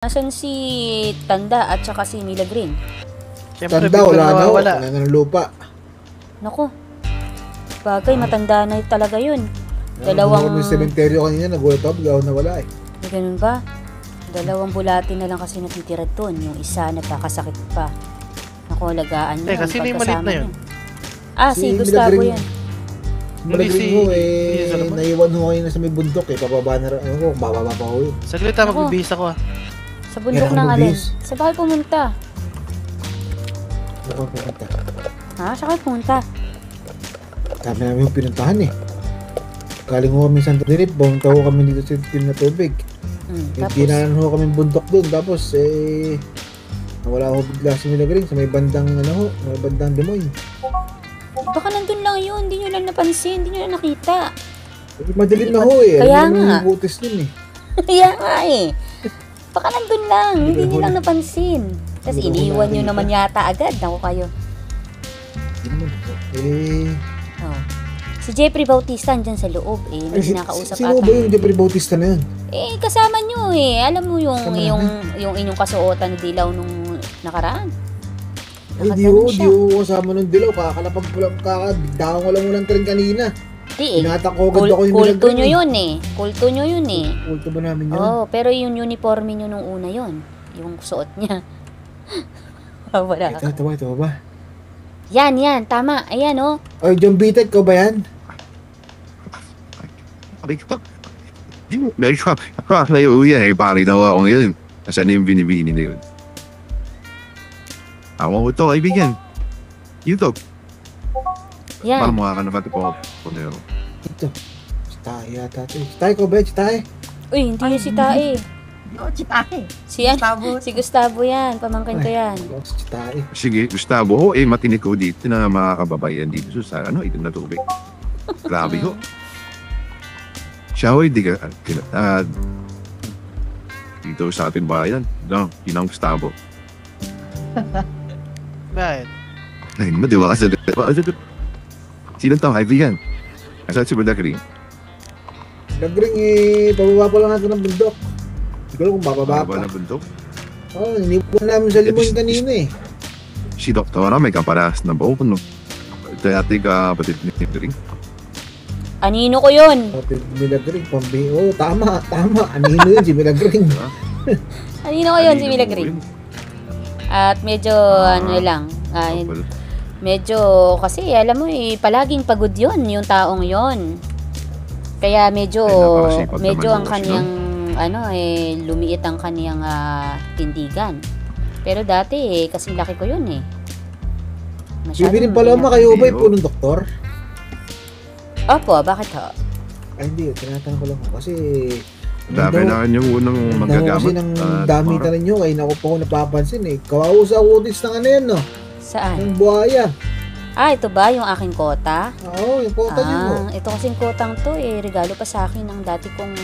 Nasaan si Tanda at saka si Milagring? Siyempre, Tanda, wala na. Wala ng lupa. Naku. Bagay, matanda na talaga yun. Dalawang... Yung sementeryo kanina, nagulat ako, bigla na wala eh. Ganun ba? Dalawang bulati na lang kasi natitira doon. Yung isa nagkakasakit pa. Naku, lagaan niya. Teka, sino yung malit na yun? Si Gustavo yan. Milagring mo naiwan ho kayo na sa may bundok eh. Pababa na rin. Ano ko, bababa pa ho eh. Saglit ha, magbibihis ako Sa bundok ng alin? Sa bakit pumunta? Sa bakit pumunta? Ha? Sa bakit pumunta? Dami namin yung pinuntahan eh. Galing ho kami sa Santa Dirip, bumunta ho kami dito sa team na tubig. Dinanan ho kami bundok doon. Tapos nawala ho bigla si Milagring sa may bandang may bandang Demoy. Baka nandun lang yun, hindi nyo lang napansin, hindi nyo lang nakita. Madilim na ho eh. Kaya nga. Yung butis nun eh. Kaya nga eh. Baka nandun lang, hindi nyo lang napansin. Tapos iniwan nyo naman yata agad. Naku kayo. Si Jeffrey Bautista andyan sa loob eh. May kinakausap ata. Sino ba yung Jeffrey Bautista na yun? Kasama nyo eh. Alam mo yung inyong kasuotan ni Dilaw nung nakaraan. Hindi ho kasama nung Dilaw. Kakalapag kakabigdahan ko lang mo lang trin kanina. Tinatakogad ako yung kulto nyo yun eh. Kulto nyo yun eh. Kulto ba namin yun? Oo, pero yung uniforme nyo nung una yun. Yung suot niya. Wala. Ito ba? Yan, tama. Ayan oh. Ay, John Bitet, ko ba yan? Pari daw ako ngayon. Nasaan na yung binibini na yun? Ako ito, kaibigan. YouTube. Yan. Parang mukha ka na pati po. Ito. Si Tae yata ito. Si Tae ko ba? Si Tae? Uy, hindi yun si Tae. Si Tae. Si Gustavo yan. Pamangkin ko yan. Si Tae. Sige, Gustavo, matinig ko dito na mga kababayan dito sa ito na tubig. Grabe ho. Siya ho, hindi ka, dito sa ating bayan. Yun ang Gustavo. Bakit? Ay, di ba kasi sinong tao, kaibigan? Nasaan si Milagring? Milagring pababa pa lang natin ng bundok. Siguro kung bababa pa. ng bundok? Oo, iniwan namin sa limon kanina eh. Si Doktora may kaparas na buo. Ito ating kapatid ni Milagring. Anino ko yun? Kapatid ni Milagring, tama. Anino yun si Milagring. Anino ko yun si Milagring? At medyo medyo kasi alam mo palaging pagod yun yung taong yon. Kaya medyo ang kaniyang lumiit ang kaniyang tindigan. Pero dati kasi laki ko yun eh. Bibilin pala kayo ba yung punong doktor? Opo, bakit ho? Ay hindi, tinatanong ko lang kasi dami na yung unang magagamit. Kasi ng damitan ninyo, kaya naku po ako napapansin eh. Kawawa sa kutis ng yan no? Saan? Yung buhaya. Ito ba yung aking kota? Oo, yung kota niyo. Ito kasing kotang to regalo pa sa akin ng dati kong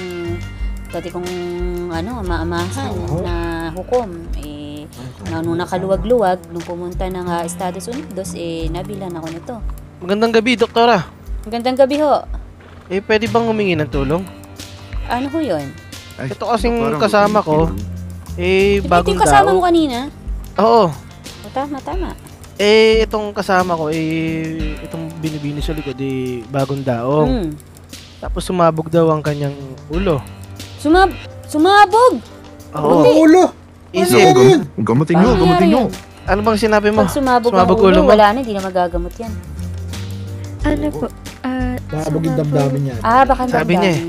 amaamahan na hukom. Nung nakaluwag-luwag, nung pumunta ng Estados Unidos, nabilan ako nito. Magandang gabi, Doktora. Magandang gabi ho. Pwede bang humingi ng tulong? Ano ho yun? Ito kasing kasama ko, bagong Ito yung kasama mo dao. kanina? Oo. Tama. Itong kasama ko, itong binibini sa likod, bagong daong. Tapos sumabog daw ang kanyang ulo. Sumabog? Oo. Ulo? Gamutin nyo. Ano bang sinabi mo? Pag sumabog ang ulo, wala na, hindi na magagamot yan. Ano po? Sumabog yung damdamin niya. Baka Sabi niya eh.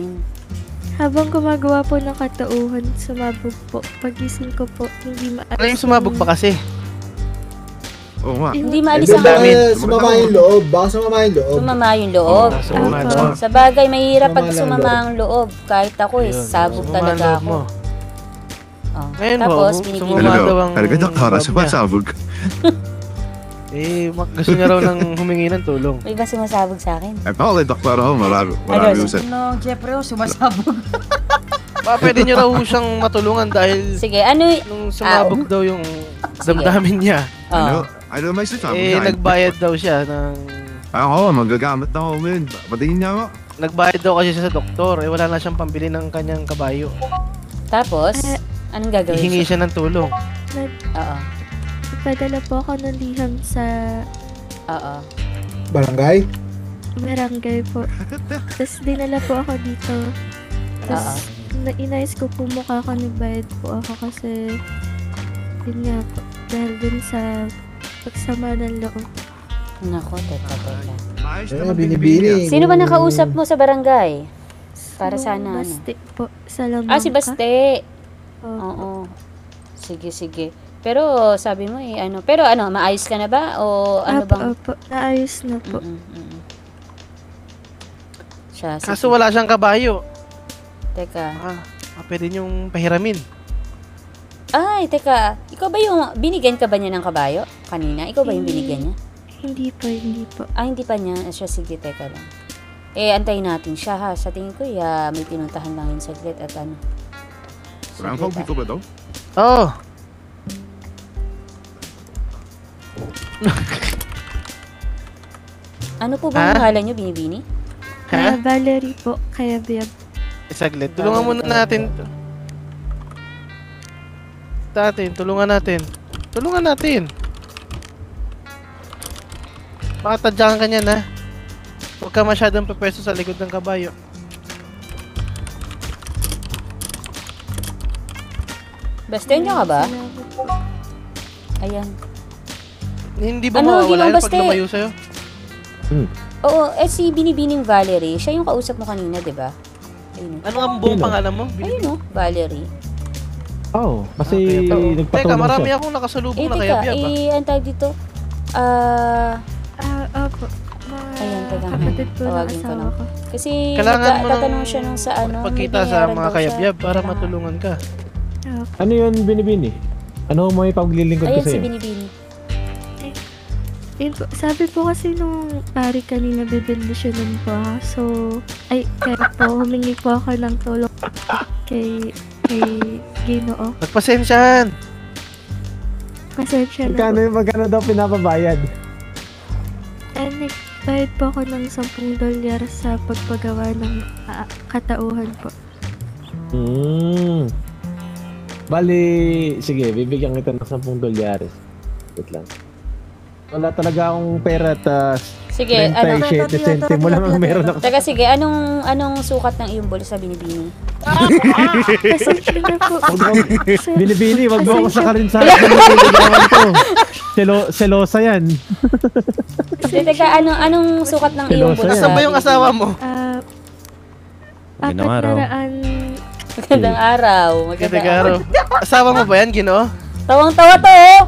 Habang gumagawa po ng katauhan, sumabog po. Pagising ko po, hindi Ano yung sumabog pa kasi? Oo nga. Hindi maalis ang Sumama yung loob. Baka sumama yung loob. Sumama yung loob. Sa bagay, mahirap pag sumama ang loob. Kahit ako sabog talaga ako. Ngayon tapos, sumama daw ang Doktora, sabog. Gusto niya raw ng humingi ng tulong. May ba sumasabog sa akin? Doktora, marami usan. Jeffrey, sumasabog. Pwede niya raw siyang matulungan dahil sige, nung sumabog daw yung damdamin niya. Ano may sasabog? Nagbayad daw siya ng... Ako, magagamit na ako, man. Patayin niya ako. Nagbayad daw kasi siya sa doktor. Wala na siyang pambili ng kanyang kabayo. Tapos? Anong gagawin Hihingi siya ng tulong. Oo. Nagpadala po ako ng liham sa Oo. Barangay? barangay po. Tapos dinala po ako dito. Tapos inayos ko po mukha ko, nagbayad po ako kasi yun nga po. Dahil dun sa pagsama ng loob. Nako, teka. Maayos Eh, naman binibini. Sino ba nakausap mo sa barangay? Para Yung sana ano? Baste po sa Lamangka. Si Baste. Opo. Oo. Sige. Pero sabi mo pero maayos ka na ba? O ano bang? Opo, naayos na po. Siya, sige. Kaso wala siyang kabayo. Teka. Pwede niyong pahiramin. Ay, teka. Ikaw ba yung, binigyan ka ba niya ng kabayo kanina? Ikaw ba yung binigyan niya? Hindi po. Hindi pa niya. Siya, sige, teka lang. Antayin natin siya ha. Sa tingin ko, may pinuntahan lang yun saglit at ano. Franco, dito ba daw? Oo. Ano po ba ang pangalan niyo, Binibini? Ha? Valerie po, kaya Biyab. Saglit. Tulungan muna natin. Tulungan natin. Makatadyakan ka niyan, ha? Huwag ka masyadong pepwesto sa likod ng kabayo. Basta niyo ka ba? Salamat po. Ayan. Hindi ba Ano, mawawala yun pag Baste? lumayo sa'yo? Oo, si Binibining Valerie, siya yung kausap mo kanina, di ba? Ayun. Ano ang buong pangalan mo? Ayun Valerie. Oo, kasi Okay. nagpatulong Teka, marami siya. akong nakasalubong na Teka, kaya-biyab, ang tawag dito, Opo. Ayan, teka. Kapatid po ng Tawagin ko asawa lang. ko. kasi Kailangan mo tatanong ng siya nung sa ano, pagkita may sa binayaran mga daw siya. kaya-biyab para Kailangan. matulungan ka. Opo. Ano yun, Binibini? Ano mo may paglilingkod ko Ayan si sa'yo? Binibini. Yun po, sabi po kasi nung pari kanina bibindisyonan po ako. So, kaya po humingi po ako ng tulong kay Ginoo. Nagpasensyahan. Pasensya na po. Magkano daw pinapabayad? Nagbayad po ako ng $10 sa pagpagawa ng katauhan po. Bali, sige, bibigyan kita ng $10. Wait lang. Wala talaga akong pera at Sige, 37 sentimo lang ang meron ako. Teka, sige, anong sukat ng iyong bulsa, Binibini? Pasensya na po. Binibini, wag mo ako sakarin sa nililigawan ko. Selosa yan. Teka, anong sukat ng iyong Selosa bulsa? Nasaan ba yung asawa mo? Magandang araw. Magandang araw. Magandang araw. Asawa mo ba yan, Ginoo? Tawang-tawa to, oh!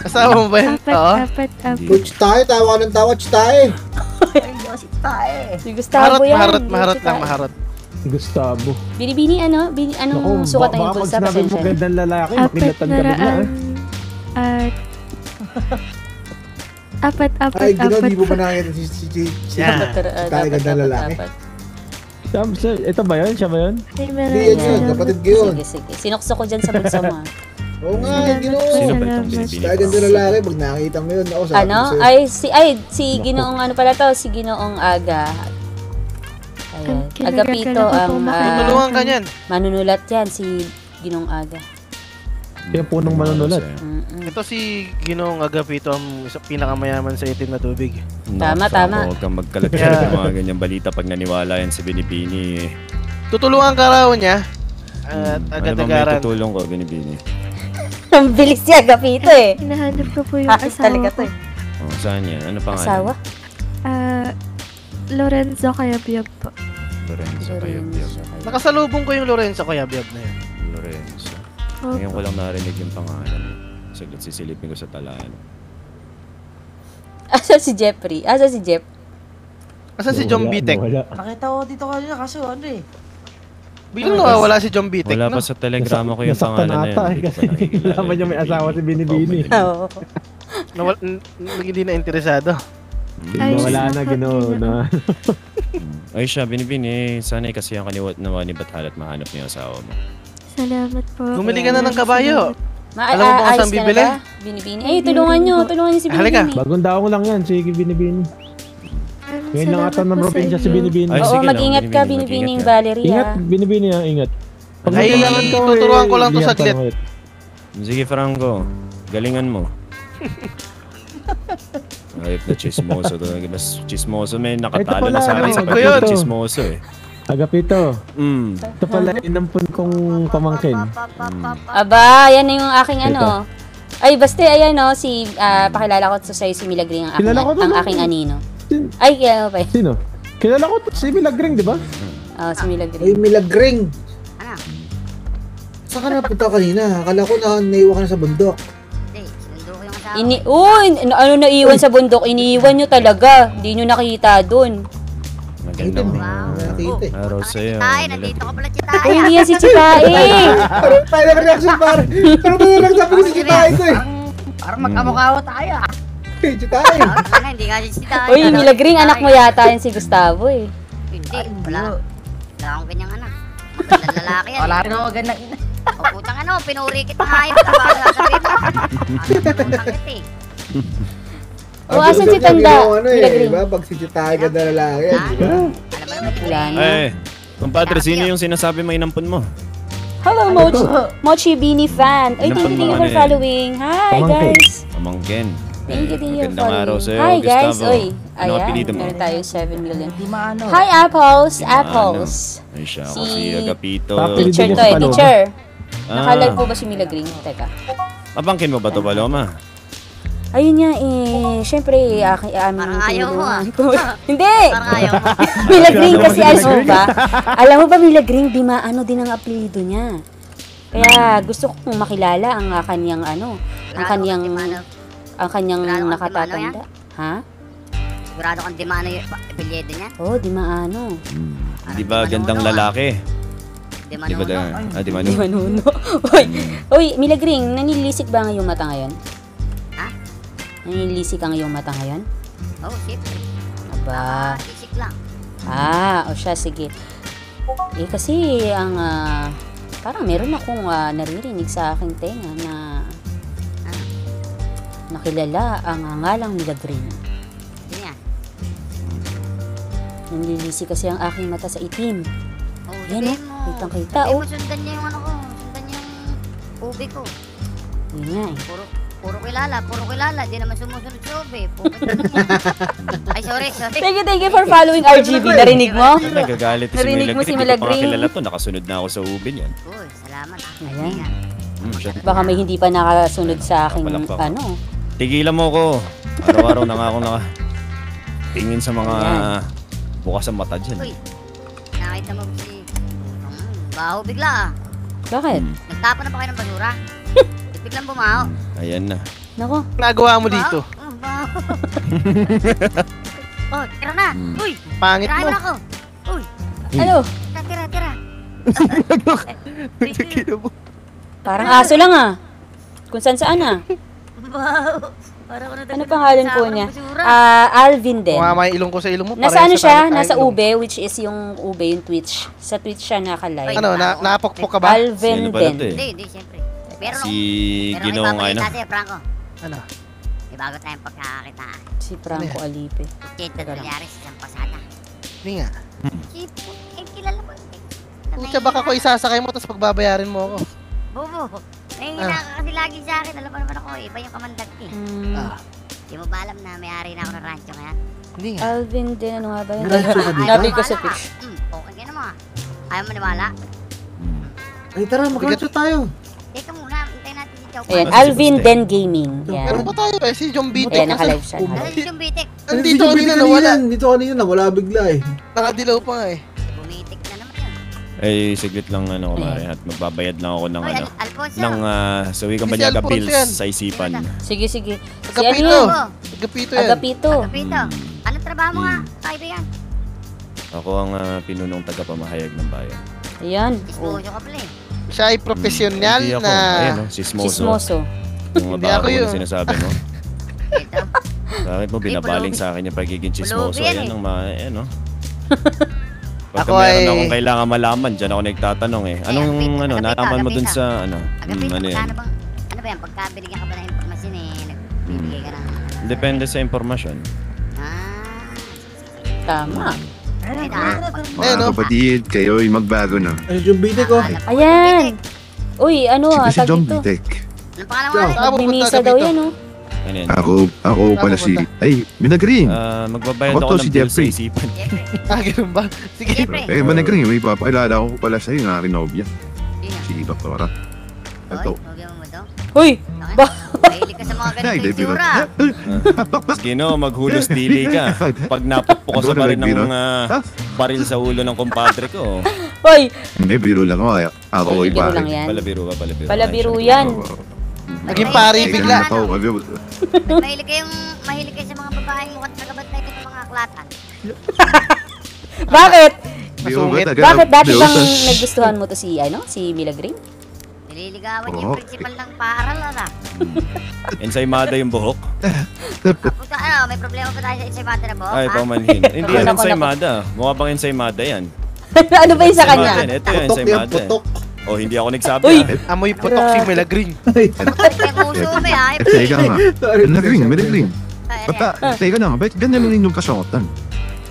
Asawa mo ba yan? Oo. Apat. Coach tayo, tawa ka ng tawa, tayo. Ay, Diyos, tae. Si Gustavo yan. Maharot. Gustavo. Binibini, anong sukat ng iyong bulsa? Baka pag sinabi mo Pasensya. gandang lalaki, makilatan ka bigla. Apat. Ay, gano'n, di mo pa nakakita si Yeah. tayo ganda lalaki. Ito ba yun? Siya ba yun? Hindi yan yun, kapatid ko yun. Sige. Sinukso ko dyan sa bulsa mo. Oo nga, gano'n. Sino ba itong binibini? Tayo ganda lalaki, pag nakakita mo yun, ako sabi Ano? ko sa'yo. Si Ginoong ano pala to? Si Ginoong Aga. Ayan. Agapito ang Tulungan ka niyan. manunulat yan, si Ginoong Aga. Kaya punong manunulat. Ito si Ginoong Agapito, ang pinakamayaman sa itim na tubig. Tama. Huwag kang magkalat-kalat ng mga ganyang balita pag naniwala yan si Binibini. Tutulungan ka raw niya. At Ano bang may agad-agaran. tutulong ko, Binibini? Ang bilis si Agapito eh. Hinahanap ko po yung Hakit asawa talaga ko. to eh. Oh, saan yan? Ano pangalan? Asawa? Lorenzo Kayabiyab po. Lorenzo Kayabiyab. Nakasalubong ko yung Lorenzo Kayabiyab na yan. Lorenzo. Opo. Ngayon ko lang narinig yung pangalan. Saglit sisilipin ko sa talaan. Asa si Jeffrey? Asa si Jeff? Asan si John Bitek? Wala. Nakita ko dito kanina kaso ano eh. Biglang nawawala si John Bitek, Wala pa no? sa telegrama ko yung Nasaktan pangalan na yun. ata Hindi ko kasi pa nakikilala. nalaman niya may asawa si Binibini. Oo. Hindi na interesado. Ayos Wala na na, po, Ginoo. Ginoo. Ay siya, Binibini. Sana'y kasi ang kaniwat naman ni Bathalat mahanap niya yung asawa mo. Salamat po. Bumili ka na ng kabayo. Alam Alam mo ba kung saan bibili? Binibini. Ay, tulungan niyo si Halika. Binibini. Bagong daong lang yan, si Binibini. Ngayon lang ata ng probinsya si Binibini. Ay, Oo, sige lang, mag-ingat ka, Binibini, Binibining mag-ingat ka. Valerie. Ingat, ah. Binibini ha, ingat. Pag Ay, kailangan ko, tuturuan ko lang to lihat saglit. lang ulit. Sige, Franco. Galingan mo. Ayop na chismoso talaga. Mas chismoso, may nakatalo Ito na pala, sa akin ano, sa ko yun. chismoso eh. Agapito, Mm. ito pala inampun kong pamangkin. Aba, yan na yung aking ano. Ay, basta ayan no, pakilala ko to sa'yo si Milagring ang aking, Kilala ko to, ang no? aking anino. Ay, kilala mo pa yun? Sino? Kilala ko to, si Milagring, di ba? Si Milagring. Ay, Milagring. Ano? Saan ka napunta kanina? Akala ko na naiwan ka na sa bundok. Hindi, sinundo ko yung asawa. Ano naiwan sa bundok? Iniiwan nyo talaga. Hindi nyo nakita dun. Magandang Nakita eh. araw sa'yo. Chitae, nandito ka pala, Chitae. Uy, hindi yan si Chitae. Parang tayo na reaction par. Parang tayo na reaction ko si Chitae ko eh. Parang magkamukha ko tayo ah. Chitae. Sana, hindi nga si Chitae. Uy, Milagring, anak mo yata yan si Gustavo eh. Hindi, wala. Wala akong ganyang anak. Magandang lalaki yan. Wala rin ako magandang ina. O putang ano, pinuri kita nga yun. Tapos sasabihin mo. Putang kita eh. Asan si Tanda? Milagring. Diba? Pag si Chitae ka na lalaki. Diba? Alam mo naman, Wala na. Eh, kumpadre, sino yung sinasabi mo inampun mo? Hello, Mochi Beanie fan. Ay, thank you for following. Hi, Pamangkin. guys. Pamangkin. Thank you for Magandang araw following. sa'yo, Hi, guys. Gustavo. Oy, Ano ayan. apelido mo? Meron tayo 7 million. Di maano. Hi, Apples. Apples. Ay siya, ako Si- si Agapito. Papi- Teacher Piliin to niya eh, sa teacher. Ah. Nakalive po ba si Milagring? Teka. Pamangkin mo ba to, Paloma? Ayun nga eh, syempre, Parang ayaw mo, ah. Hindi! Parang ayaw mo. Milagring kasi alam mo ba? Alam mo ba Milagring, di maano din ang apelido niya. Kaya gusto kong makilala ang kanyang ano, ang kanyang Sigurado kang nakatatanda. Ha? Sigurado kang di maano yung apelyido niya. Oh, di maano. Di ba gandang lalaki? Di Di ba manuno. di ba Di manuno. Uy, Milagring, nanilisik ba ang iyong mata ngayon? Ha? Nanilisik ang iyong mata ngayon? Oh, siyempre. Aba. Sisik lang. O siya, sige. Eh, kasi ang, parang meron akong naririnig sa aking tenga na nakilala ang ngalang Milagring. Hindi nga. Nanlilisi kasi ang aking mata sa itim. Oh, Yan sabihin mo. kitang-kita, Sabihin oh. mo, sundan niya yung ano ko. Sundan niya yung ube ko. Yun nga eh. Puro kilala. Di naman sumusunod sa ube. Pukit na niya. Ay, sorry. Thank you for following RGB. Narinig mo? Nagagalit si Narinig mo si Milagring. Hindi ko pa Milagring? kilala to. Nakasunod na ako sa ubin yan. Uy, salamat. Ayan. Hindi nga. Siya. Baka may hindi pa nakasunod sa aking Palakpak. ano. Tigilan mo ko. Araw-araw na nga ako tingin sa mga Ayan. bukas ang mata dyan. Uy, nakita mo si... baho bigla ah. Bakit? Nagtapon na ba kayo ng basura? Biglang bumaho. Ayan na. Nako. Nagawa mo dito. Baho. Oh, tira na. Uy, Pangit tirahan mo. mo na ako. Uy, Ano? tira. Parang aso lang ah. Kung saan ah. Baho. Para ko Ano pangalan po niya? Alvin din. Kumama yung ilong ko sa ilong mo. Nasa ano parehas siya? sa Nasa ilong. ube, which is yung ube, yung Twitch. Sa Twitch siya nakalive. Ano, napokpok ka ba? Alvin Sino ba din. ito eh? Hindi, siyempre. Pero Si pero Ginoong ano? Sa'yo, Franco. Ano? May bago tayong pagkakakitaan. Si Franco Alipe. $8 sa isang pasada. Hindi nga. Si kilala mo. Pucha, baka ko isasakay mo tapos pagbabayarin mo ako. Bobo, nahihina ka kasi lagi sa akin. Alam mo naman ako, iba yung kamandag eh. Ah, Di mo ba alam na may-ari na ako ng rancho ngayon? hindi nga. Alvin din, ano nga ba yun? Diretso ka dito? Nabi ko sa pitch. Okay ka naman. Ayaw mo niwala? Ay, tara, mag-rancho tayo. Teka muna, hintayin natin si Chow. Ayan, Alvin Den Gaming. Meron Yan. pa tayo eh, si John Bitek. Ayan, nakalive siya. Ano si Chong Bitek? Nandito kanina nawala. Dito kanina, nawala bigla eh. Nakadilaw pa nga eh. Bumitik na naman yun. Ay, siglit lang ano kumare at magbabayad lang ako ng Oy, ano. Alfonso. Ng sa Wikang Si Banyaga Alfonso Bills yan. sa isipan. Sige. Si ano Agapito. yun? Agapito yan. Agapito. Agapito. Anong trabaho mo nga? Kaibigan. Ako ang pinunong tagapamahayag ng bayan. Ayan. Ismoso ka pala eh. Siya ay profesional Hindi ako. na... Ayun, sismoso. Sismoso. Yung Hindi mga ako bago yun. na sinasabi mo. Ito. Bakit mo binabaling sa akin yung pagiging chismoso? Bulubi yan Ayan eh. ang mga, no? Pagka Ako meron ay- akong kailangan malaman, dyan ako nagtatanong eh. Anong, Agapito, ano, agapito, nalaman mo dun agapito. sa, ano? Agapito, ano yan? ano bang, ano ba yan? Pagka binigyan ka ba ng impormasyon eh, nagbibigay ka ng... Depende sa impormasyon. Ah. Tama. Mga kapatid, kayo'y magbago na. Ano yung bite ko? Ayan. Uy, ano Si tag John dito. Bitek. Anong pangalan mo? Magmimisa daw yan, oh. Ano yan? Ako pala si... Ay, Minagring. Magbabayad Ako ako to si ng bill sa Jeffrey. isipan. Ganun ba? Sige. Jeffrey. Minagring, may papakilala ko pala sa'yo na Rinobia. Sino? Si Baktora. Ito. Huwag mo to. Uy! Mahilig ka sa mga Ay, ganito biro. itsura. Sige no, maghulos dili ka. Pag napukpo ka sa baril Biro. ng baril sa ulo ng kumpadre ko. Uy! Hindi, biro lang ako. Ako ay Biro lang pare. yan. Palabiro ka, palabiro. Palabiro yan. Naging pari bigla. Mahilig kayo sa mga babaeng mukhang tagabat na ito ng mga aklatan. Bakit? Masungit. Bakit dati bang nagustuhan mo to si Milagring? Nililigawan niya Oo. yung principal ng paaral, ala. Ensaymada yung buhok. Puta, may problema pa tayo sa ensaymada na buhok, Ay, ha? pamanhin. Hindi yan Naku, naku. ensaymada. Mukha pang ensaymada yan. Ano ba yung sa Ensaymada kanya? yan. Ito yung Putok yan, ensaymada. putok. Oh, hindi ako nagsabi. Uy! Amoy putok si Milagring. May puso mo, ha? Teka nga. Minagring. Ay, Teka na, ba't ganyan lang yung kasungotan?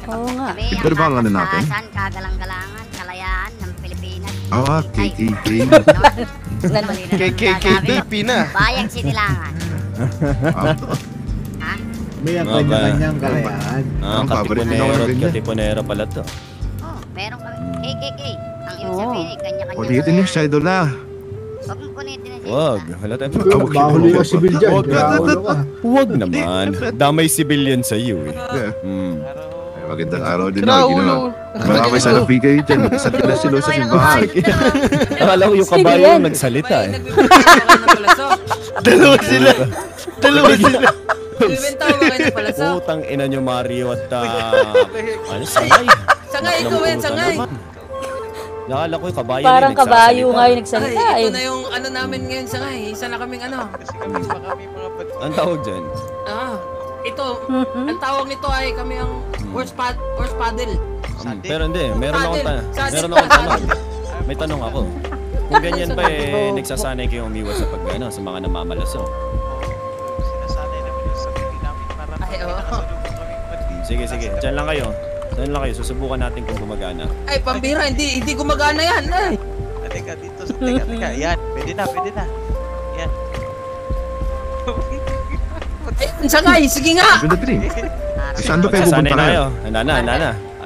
Oo nga. Kami Pero baka ano natin? Katasan, kagalang-galangan, kalayaan ng Pilipinas. KKK. KKKDP na. Bayang sinilangan. Ha? May ang Mga ba? kanya-kanyang kalayaan. Ang paborito ng mga ganyan. Katipunero pala to. Oh, meron kami. KKK. Ang ibig Oo. sabihin ay kanya-kanya. Ulitin yung side na. Huwag mo punitin na siya. Wag. Wala tayong Bahuli ka sibil dyan. Wag ka. Bahuli ka. Wag naman. Damay civilian sa iyo eh. Magandang araw din na. Raulo. Marami sa napi kayo dyan. Sa pila silo sa simbahan. Akala ko yung Sino kabayo yan? yung nagsalita eh. Dalawa sila. Bibenta mo kayo ng palasok. Utang ina nyo Mario at ano sangay? Sangay, ikaw yan, sangay. Nakala ko yung kabayo Parang na kabayo nga yung Ay, nagsalita ito eh. na yung ano namin ngayon, sangay. Isa na kaming ano. Ang tawag dyan? Ito, ang tawag nito ay kami ang horse paddle. Pero hindi, meron akong Saddle. tanong. May tanong ako. Kung ganyan ba eh, nagsasanay kayong umiwas sa sa mga namamalaso. Ay, oo. Sige, dyan lang kayo. Susubukan natin kung gumagana. Ay, pambira, hindi gumagana yan. Ay. Teka, dito. Teka. Yan, pwede na. Yan. Ay, sangay, sige nga. Minagring. Saan ba kayo Magsasanay pupunta na kayo? kayo. Handa na.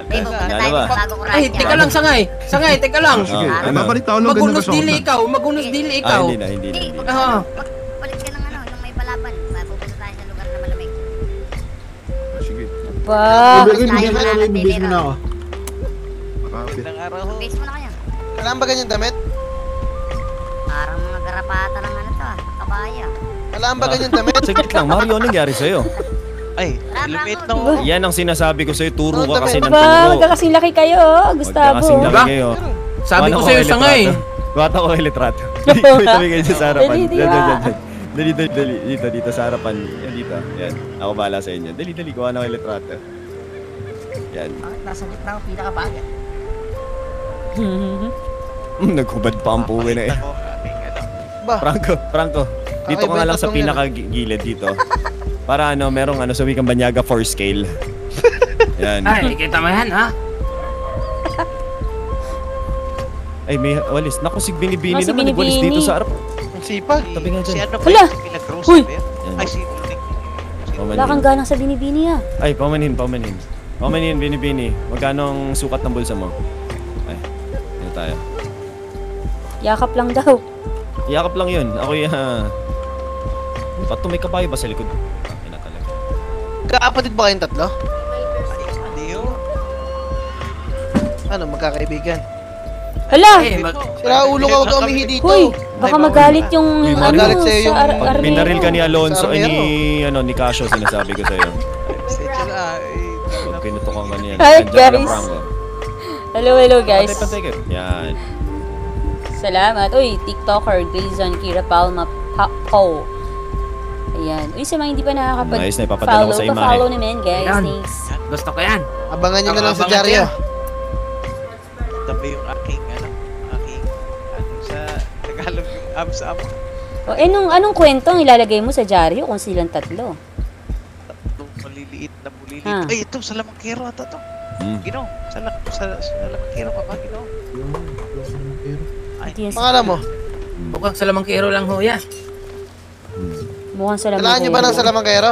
Ay, pupunta Ano tayo ba? ng bagong Ay, ranch. teka lang, sangay. Sangay, teka lang. Sige, Ano? babalik tao lang ganyan Magunos dili kasungotan. ikaw, magunos dili ikaw. Hindi na. Hindi, Ah. palit ka ng yung may balaban. Pupunta tayo sa lugar na malamig. Sige. Pa. Bigyan mo na ako, ibibigay mo na ako. Magandang araw ho. Base mo na kaya. Kailangan ba ganyan damit? Parang mga garapata ng kabaya. Kailangan ba ganyan damit? Saglit lang, Mario, ano nangyari sa'yo? Ay, lumit na ho. Yan ang sinasabi ko sa'yo, turo ka kasi ng Ba, turo. magkakasing laki kayo, Gustavo. Magkakasing laki Diba? kayo. Sabi ko sa'yo, sangay. Bata ko kay litrato. Tabi kayo dyan sa harapan. Dali, Dito sa harapan. Yan dito. Yan. Ako bahala sa inyo. Dali, kuha na kay litrato. Yan. Nasa gitna ang pinakabaga. Naghubad pa ang puwi na eh. Ba? Franco. Dito ka nga lang sa pinakagilid dito. Para merong sa wikang Banyaga 4 scale. Yan. Ay, kita mo yan, ha? Ay, may walis. Naku, si Binibini Si naman. Nagwalis Binibini. dito sa harap. Ang sipag. Tabi nga Si dyan. ano ba Hala! yun? Si Milagros Uy! ba yun? Yan. Ay, si Wala kang ganang sa binibini ah. Ay, pamanin. Binibini. Magkano ang sukat ng bulsa mo? Ay, dito tayo. Yakap lang daw. Yakap lang yun. Ako Pato, may kabayo ba sa likod? Ay na talaga. Kakapatid ba kayong tatlo? Hindi ho. Ano, magkakaibigan? Hala! Sira ulo ka, huwag ka umihi dito. Huy! Baka magalit yung Uy, magalit sa'yo yung Pag binaril ka ni Alonso, Sa ay ni Casio, sinasabi ko sa'yo. Pasensya na. Huwag pinutukan ka niyan. Hi, Nandiyan ka lang, guys. Franco. Hello guys. Pantay ka. Yan. Salamat. Uy, TikToker, Grayson, Kira Palma, Pao. Ayan. Uy, sa mga hindi pa Nice na, ipapadala ko sa imahe. follow naman guys. Ayan. Thanks. Gusto ko yan. Abangan nyo na lang sa Abangan dyaryo. Tabi yung aking sa Tagalog yung abs-up. O, anong kwento ang ilalagay mo sa dyaryo kung silang tatlo? Itong maliliit na bulili. Ha? Ay, ito, salamangkero ata to. Ginoo, sa lamangkero ka ba, Ginoo? Ay, Pangalan mo? Mukhang salamangkero lang ho yan. Mukhang salamangkero. Kailangan nyo ba ng salamangkero?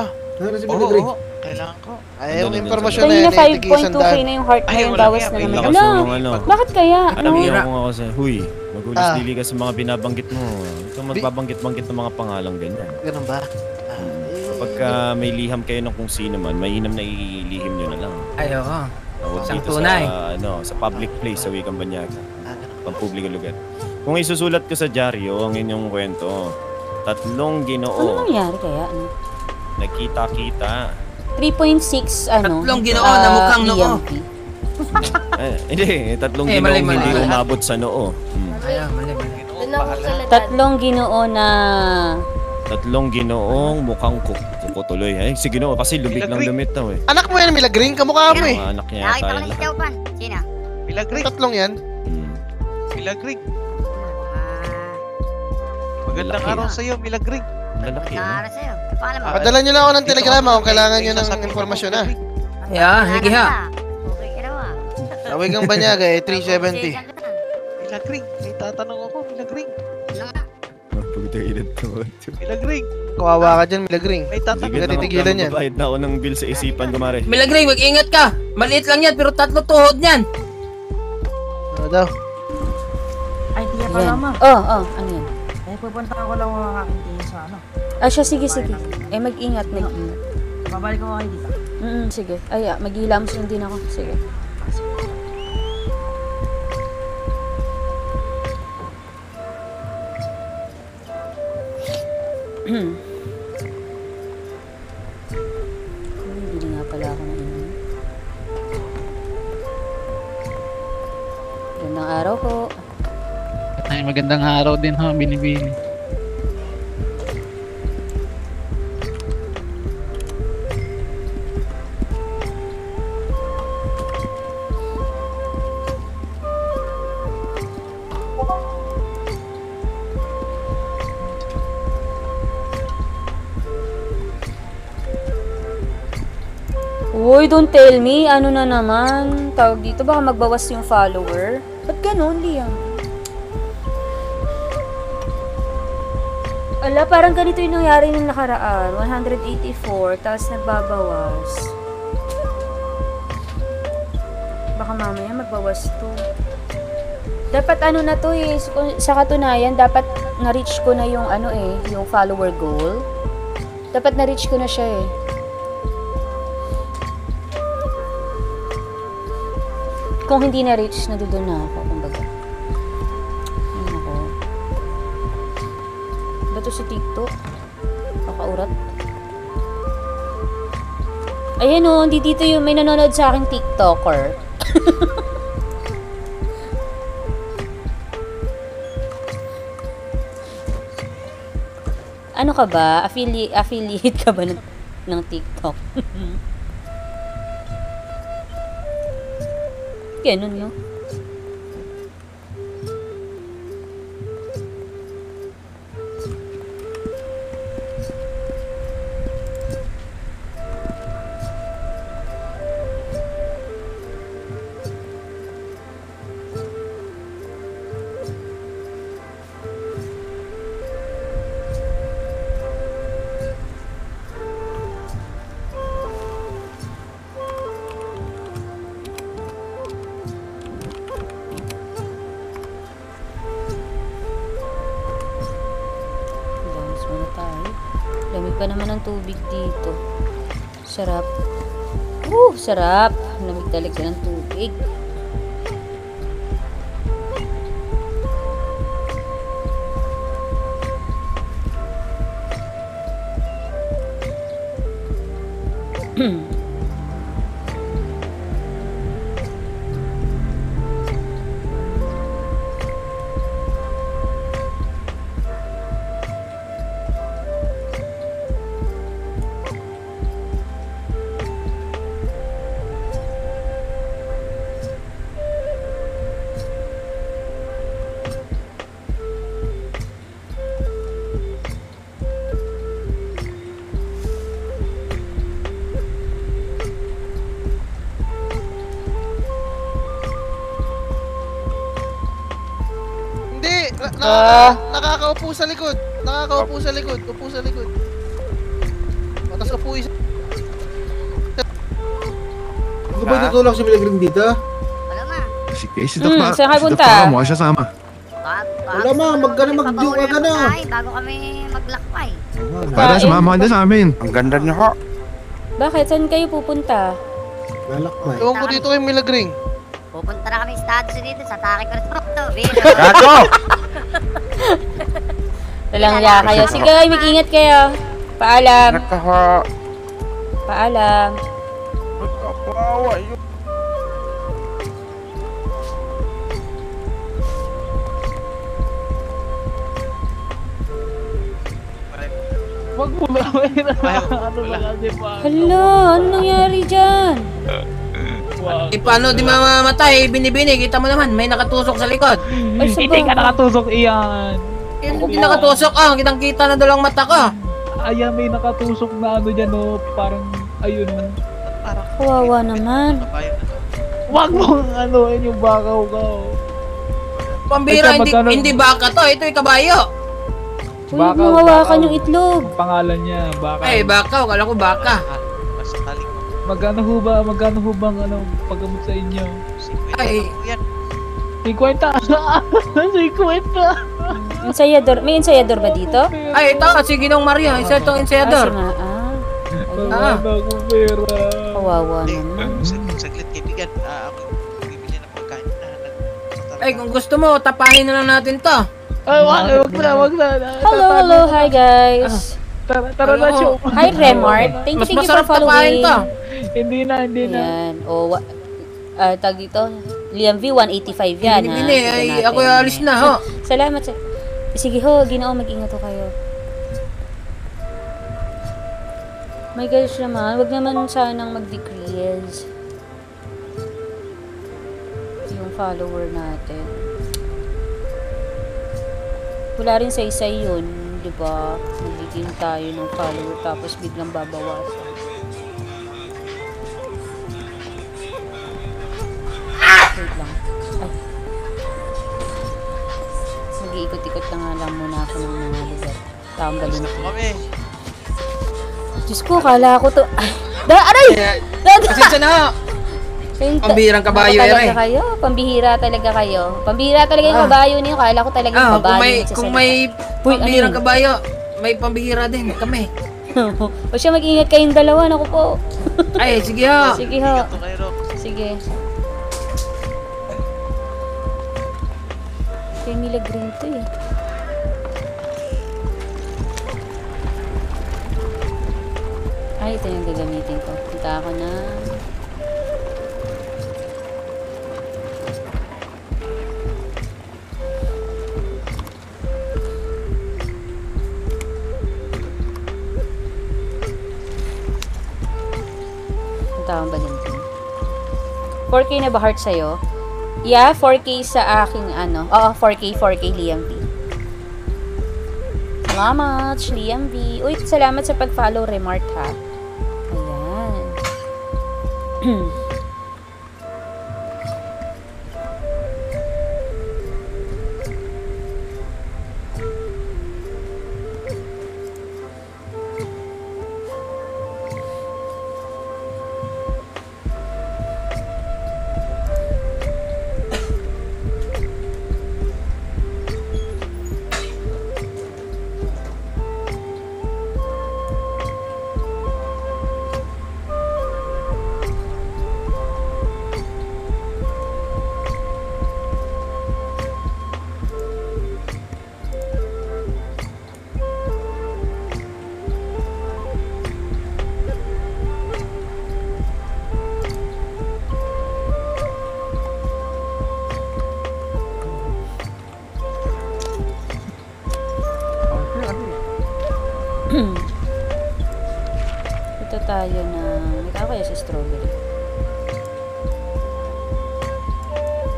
oo, kailangan ko. Ay, yung impormasyon na Kanina yan, 5.2k na yung heart ngayon, bawas na naman. Lakas Ala, mo ano. bakit kaya? Alam Ano? niyo ko nga kasi, huy, magulas dili ka sa mga binabanggit mo. Ikaw magbabanggit-banggit ng mga pangalang ganyan. Ganun ba? Kapag may liham kayo ng kung sino man, mainam na ilihim nyo na lang. Ay, oo. Huwag Isang dito tunay. sa public place, sa Wikang Banyaga. Pampublikong lugar. Kung isusulat ko sa dyaryo ang inyong kwento, 3 ginoo. Ano nangyari kaya? Nagkita-kita. 3.6 ano? 3 ginoo na mukhang noo. EMP. Hindi, 3 ginoo mali. hindi umabot sa noo. Ay, mali. 3 ginoo na 3 ginoong mukhang kukutuloy. Ay, si Ginoo kasi lumit lang lumit daw eh. Anak mo yan, Milagring, kamukha mo eh. Mga anak niya Nakita ko tayo na si Taupan. Sino? Milagring. 3 yan. Milagring. Magandang araw sa iyo, Milagring. Lalaki eh. Nakara sa'yo. Pangalan mo? Padala nyo lang ako ng telegrama kung kailangan nyo ng informasyon ha. Yeah, sige ha. Okay ka raw ah. Sa Wigang Banyaga eh, 370. Milagring, may tatanong ako, Milagring. Magpagdailad to. Milagring. Kawawa ka dyan, Milagring. May tatanong. Hindi ka titigilan yan. Bayad na ako ng bill sa isipan, kumare. Milagring, mag-ingat ka. Maliit lang yan, pero 3 tuhod niyan. Ano daw? Ay, tiya Yan. pala ma. Ano yan? Eh, pupunta ko lang mga kakintingin sa ano. Siya, sige. Eh, mag-ingat. Babalik ko kayo dito. Sige. Ay, maghihilamos lang din ako. Sige. Bili nga pala ako ng ino. Magandang araw po. Ay, magandang araw din ha, Binibini. Uy, don't tell me. Ano na naman? Tawag dito, baka magbawas yung follower. Ba't ganun, Liam? Ala, parang ganito yung nangyari nung nakaraan. 184, tapos nagbabawas. Baka mamaya magbawas to. Dapat ano na to eh. Sa katunayan, dapat na-reach ko na yung ano eh, yung follower goal. Dapat na-reach ko na siya eh. Kung hindi na-reach, nadudoon na ako, kumbaga. Ayun ako. Ba to si TikTok? Kakaurat. Ayan o, hindi dito yung may nanonood sa aking TikToker. Ano ka ba? Affiliate ka ba ng TikTok? Ganun, no? Lamig pa naman ang tubig dito. Sarap. Sarap. Lamig talaga ng tubig. Nakakaupo sa likod. Upo sa likod. Tapos upo isa. Ano ba tutulak si Milagring dito? Wala ma. Si Casey, dapat saan kayo punta? mo siya sama. Wala ma, mag-joke ka na. Bago kami maglakbay. Para sumama ka na sa amin. Ang ganda niyo ho. Bakit? Saan kayo pupunta? Lalakbay. Ewan ko dito kay Milagring. Pupunta na kami sa Estados Unidos sa Taki Resort. Gago! Walang ya kayo. Sige, mag-ingat kayo. Paalam. Nakaha. Paalam. Nakawawa yun. Wag mo ba? Ano ba kasi pa? Hala, ano nangyari dyan? Paano di mamamatay? Binibini, kita mo naman, may nakatusok sa likod. Ay, Hindi ka nakatusok iyan. Hindi nakatusok kitang-kita na dalawang mata ko. Ayan, may nakatusok na ano dyan, no? Parang, ayun, no? Kawawa naman. Wag mo ano, yung bakaw ka. Pambira, hindi baka to, ito yung kabayo. Huwag mo hawakan yung itlog. Ang pangalan niya, bakaw. Ay, bakaw, kala ko baka. Magkano ho bang ano, paggamot sa inyo? Ay, 50. 50. Ensayador. May ensayador ba dito? Ay, ito, si Ginong Maria, isa itong ensayador. Ayun. Kawawa naman. Saglit kaibigan. Ako bibili ng pagkain na. Ay, kung gusto mo, tapahin na lang natin to. Ay, wag na. Hello, hi guys. Tara na, show. Hi Remart. Thank you for following. Hindi na. Yan. O, tag dito. Liam V, 185 yan, ha? Hindi, ay, ako alis na, ho. Salamat sa... Sige ho, Ginoo, mag-ingat ho kayo. My gosh naman, wag naman sanang mag-decrease yung follower natin. Wala rin sa isa yun, di ba? Magiging tayo ng follower tapos biglang babawasan. Wait lang. Ay. Mag-iikot-ikot na nga lang muna ako ng mga lugar. Tambalin ko. Diyos ko, kala ko to... Ay! Aray! Pasensya na ho. Pambihirang kabayo yan eh. Pambihira talaga kayo. Pambihira talaga yung kabayo niyo. Kala ko talaga yung kabayo. Kung may pambihirang kabayo, may pambihira din kami. O siya, mag-ingat kayong dalawa. Naku po. Ay, sige ho. Sige ho. Sige. Kaya Milagring to eh. Ay, ito yung gagamitin ko. Punta ako na... Punta akong Valentin. 4K na ba heart sa'yo? Yeah, 4K sa aking ano. Oo, 4K Liam V. Salamat, Liam V. Uy, salamat sa pag-follow, Remart, ha. Ayan. Ito tayo na... Ito kaya sa strawberry.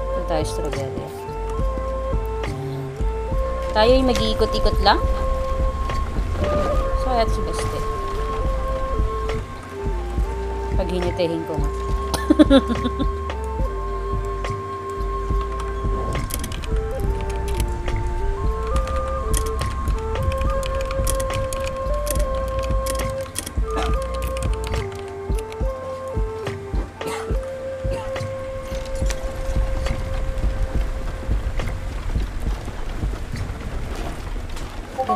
Ito tayo strawberry. Tayo yung mag-iikot-ikot lang. So, that's the best eh. Pag hinitehin ko nga.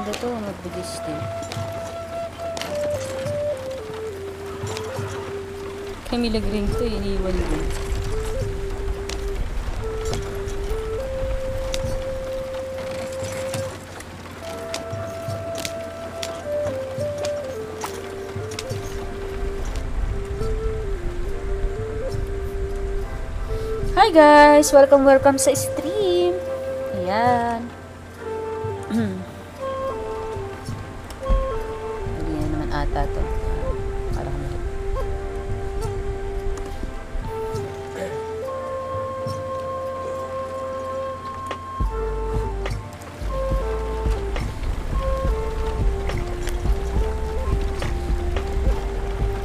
maganda to, mabilis din. Camila Green to, iniwan din. Hi guys! Welcome sa stream! Ayan. Hindi na naman ata to. Kala ko na.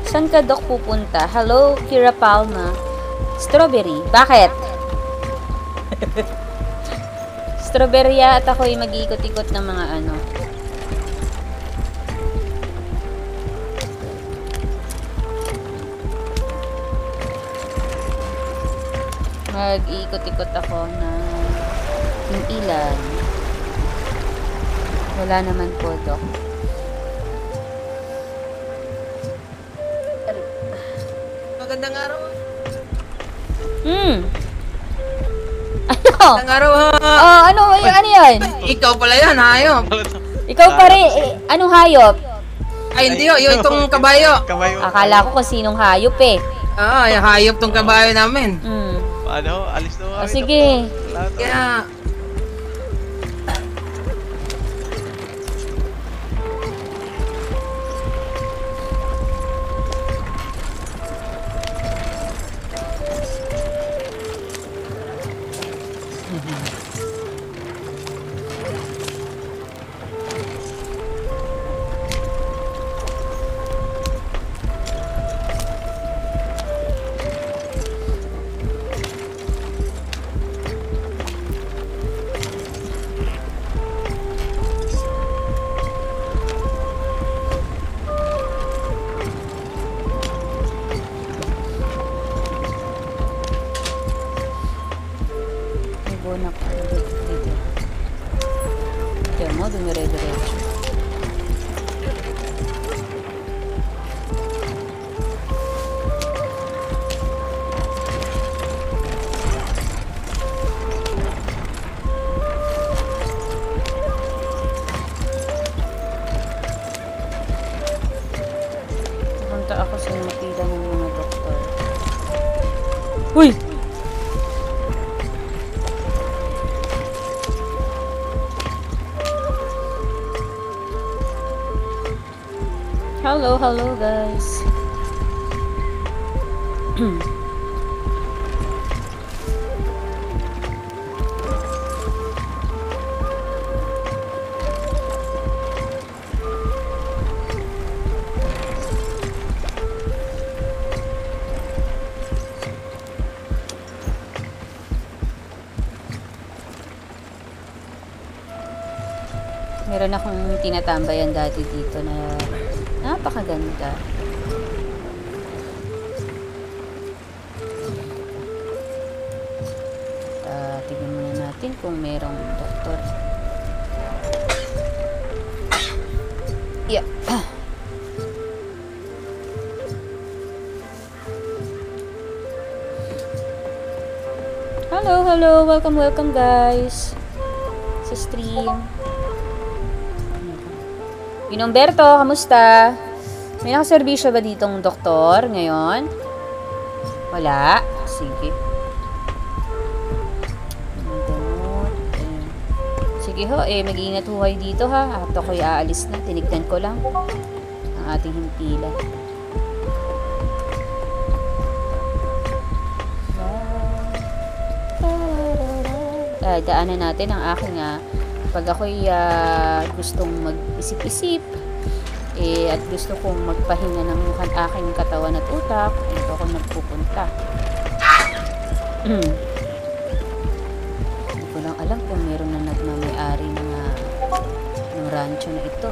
Saan ka, Dok, pupunta? Hello, Kira Palma. Strawberry. Bakit? Strawberry at ako'y mag-iikot-ikot ng mga ano. Mag-iikot-ikot ako ng ilan. Wala naman po, Dok. Magandang araw. Ano? Magandang araw ha. Ano yan? Ikaw pala yan, hayop. Ikaw pa rin. Anong hayop? Ay, hindi ho. Yung itong kabayo. Akala ko kung sinong hayop eh. Yung hayop tong kabayo namin. Ano? Alis na kami. Sige. Kaya... Uy! Hello guys. Meron akong tinatambayan dati dito na napakaganda. Tignan muna natin kung merong doktor. Yeah. Hello. Welcome guys sa stream. Pinomberto, kamusta? May nakaserbisyo ba ditong doktor ngayon? Wala? Sige. Sige ho, mag-iingat ho kayo dito ha. At ako'y aalis na. Tinignan ko lang ang ating himpilan. Daanan natin ang aking pag ako'y gustong mag-isip-isip at gusto kong magpahinga ng aking katawan at utak, dito ako nagpupunta. Hindi ko lang alam kung meron na nagmamayari ng rancho na ito.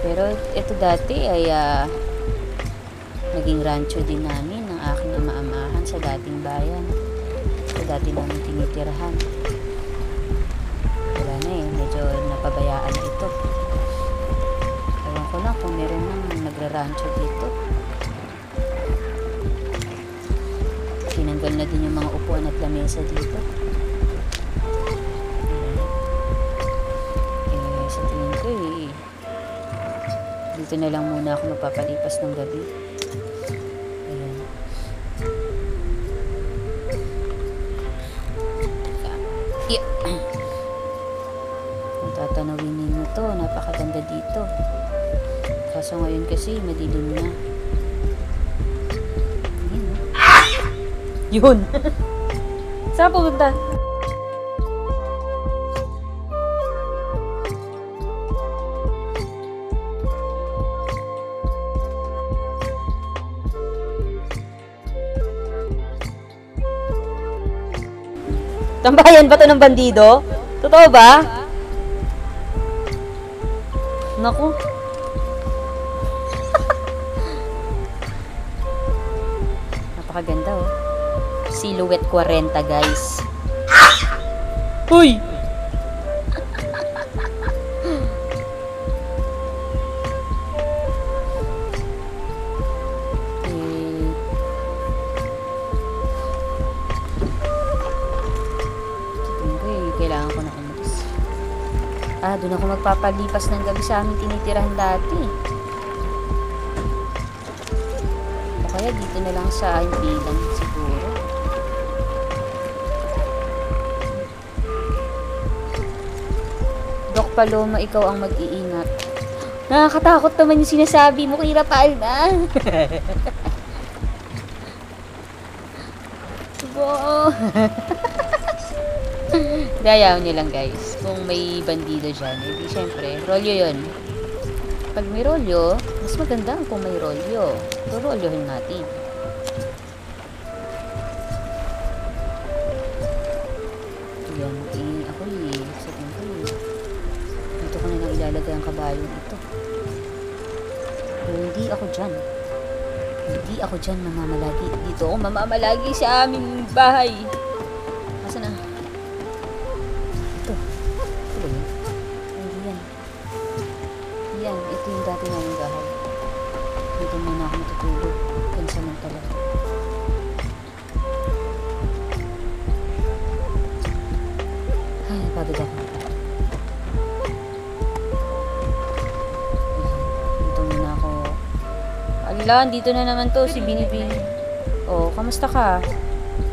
Pero ito dati ay naging rancho din namin ng aking ama-amahan sa dating bayan. Sa dati namin tinitirahan. Wala na plancha dito. Tinanggal na din yung mga upuan at lamesa dito. Sa tingin ko dito na lang muna ako magpapalipas ng gabi. Ayan. Kung tatanawin ninyo to, napakaganda dito. Kaso ngayon kasi madilim na. Yun. Saan pupunta? Tambayan ba to ng bandido? Totoo ba? Naku. Napakaganda oh. Silhouette 40 guys. Uy! Kailangan ko na umalis. Doon ako magpapalipas ng gabi sa aming tinitirahan dati. O kaya dito na lang sa bilang siguro. Doc Paloma, ikaw ang mag-iingat. Nakakatakot naman yung sinasabi mo, Kira Palma. Dayaw nyo lang guys. Kung may bandido dyan, hindi syempre, rolyo yun. Pag may rolyo, mas maganda kung may rolyo. So, rolyohin natin. Ayan, ako sa tingin ko dito ko na lang ilalagay ang kabayo ito. Pero hindi ako dyan. Hindi ako dyan mamamalagi. Dito ako mamamalagi sa aming bahay. Asa na? Ito yung dati namin bahay. Dito muna ako matutulog. Pansamantala. Ay, pagod ako. Dito muna ako. Ala, dito na naman to si Binibini. Oh, kamusta ka?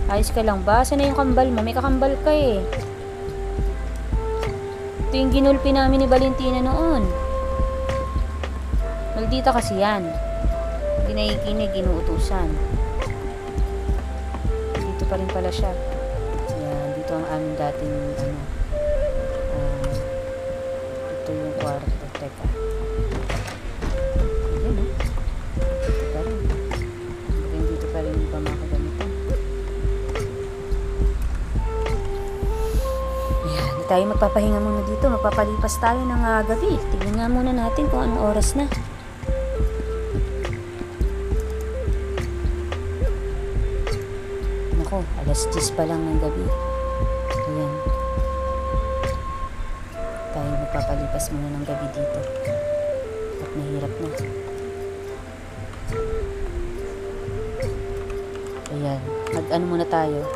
Ayos ka lang ba? Saan na yung kambal mo? May kakambal ka eh. Ito yung ginulpi namin ni Valentina noon. Maldita kasi yan. Hindi nakikinig, inuutusan. Dito pa rin pala siya. Ayan, dito ang aming dating ito yung kwarto. Teka. Ayan o. Dito pa rin. Dito pa rin yung pamakagamitan. Ayan, di tayo magpapahinga muna dito. Magpapalipas tayo ng gabi. Tignan nga muna natin kung anong oras na. Alas 10 pa lang ng gabi. Ayan. Tayo magpapalipas muna ng gabi dito. At mahirap na. Ayan. Mag-ano muna tayo.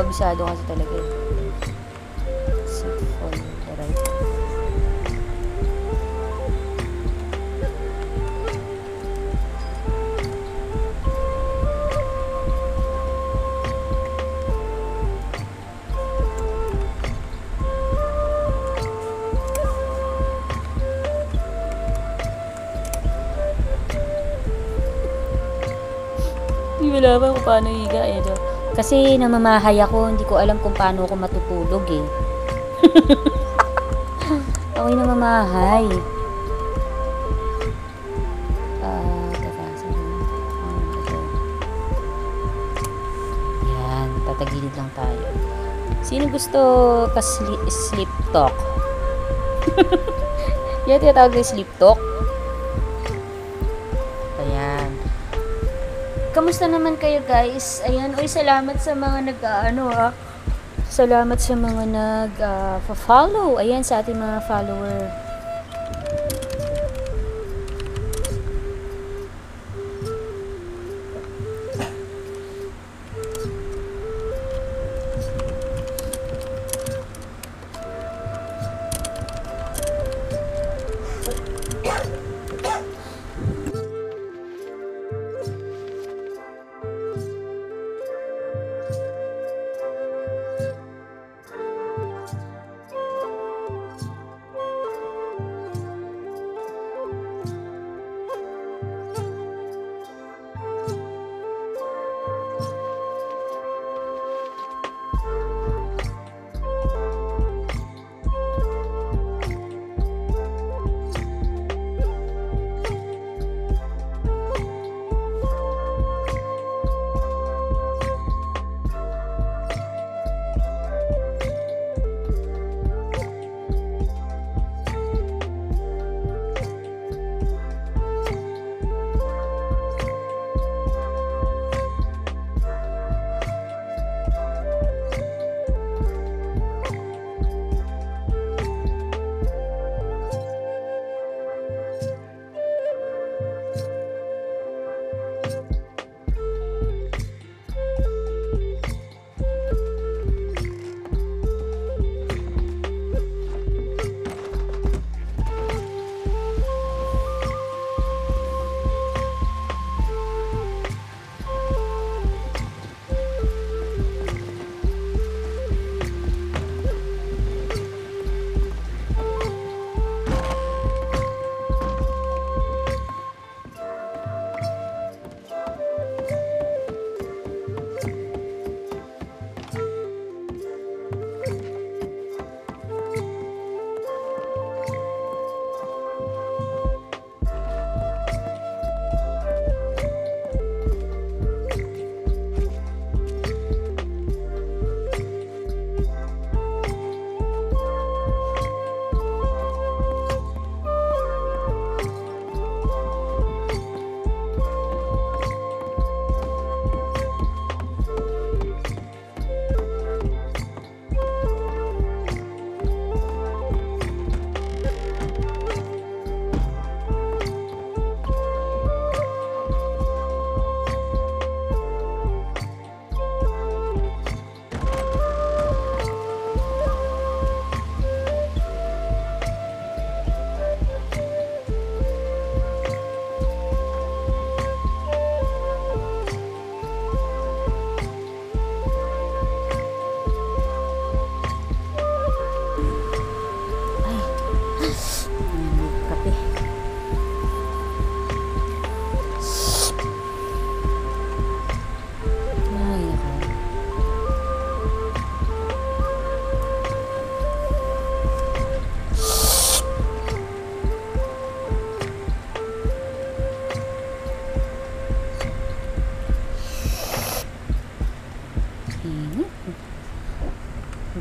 Abisado kasi talaga eh. On the right. Hindi mo alam kung paano higa eh. Kasi namamahay ako, hindi ko alam kung paano ako matutulog eh. Ako'y namamahay. Yan, tatagilid lang tayo. Sino gusto sleep talk? Yan tinatawag na sleep talk. Ayan. Kamusta naman kayo guys? Ayan, uy, salamat sa mga salamat sa mga follow. Ayan, sa ating mga follower.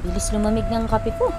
Bilis lumamig ng kape ko.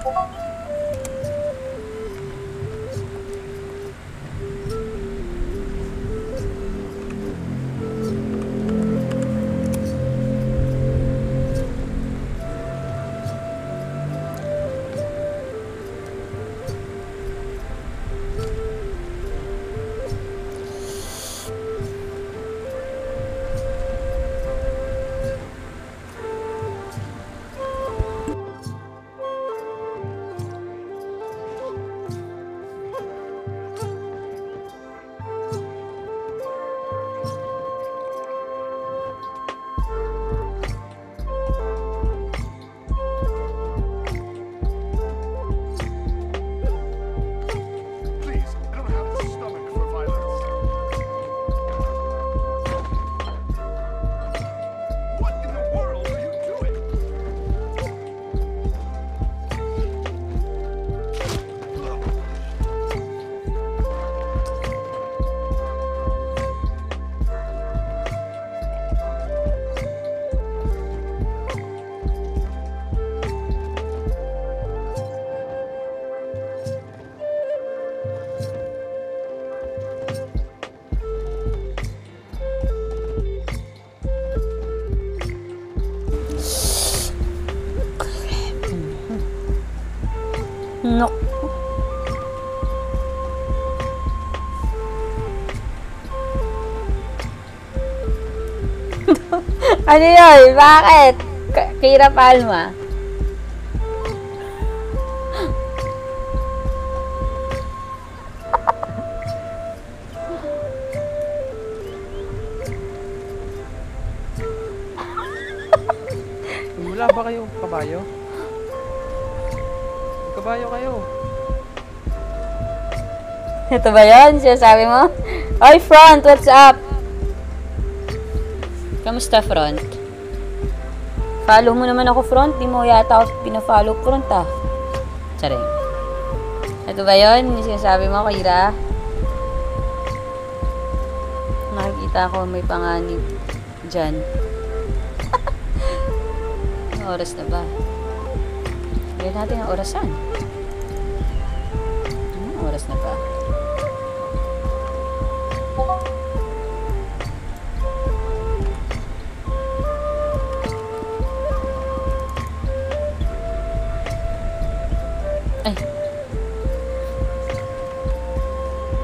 No. Ano yun? Bakit? Kira Palma. Wala ba kayong kabayo? May kabayo kayo. Ito ba yun? Sinasabi mo? Oy, Front! What's up? Kamusta, Front? Follow mo naman ako, Front. Di mo yata ako pinafollow, Front, ah. Charing. Ito ba yun? Sinasabi mo, Kira? Nakikita ko may panganib dyan. Anong oras na ba? Gawin natin ang orasan. Anong oras na ba? Ay!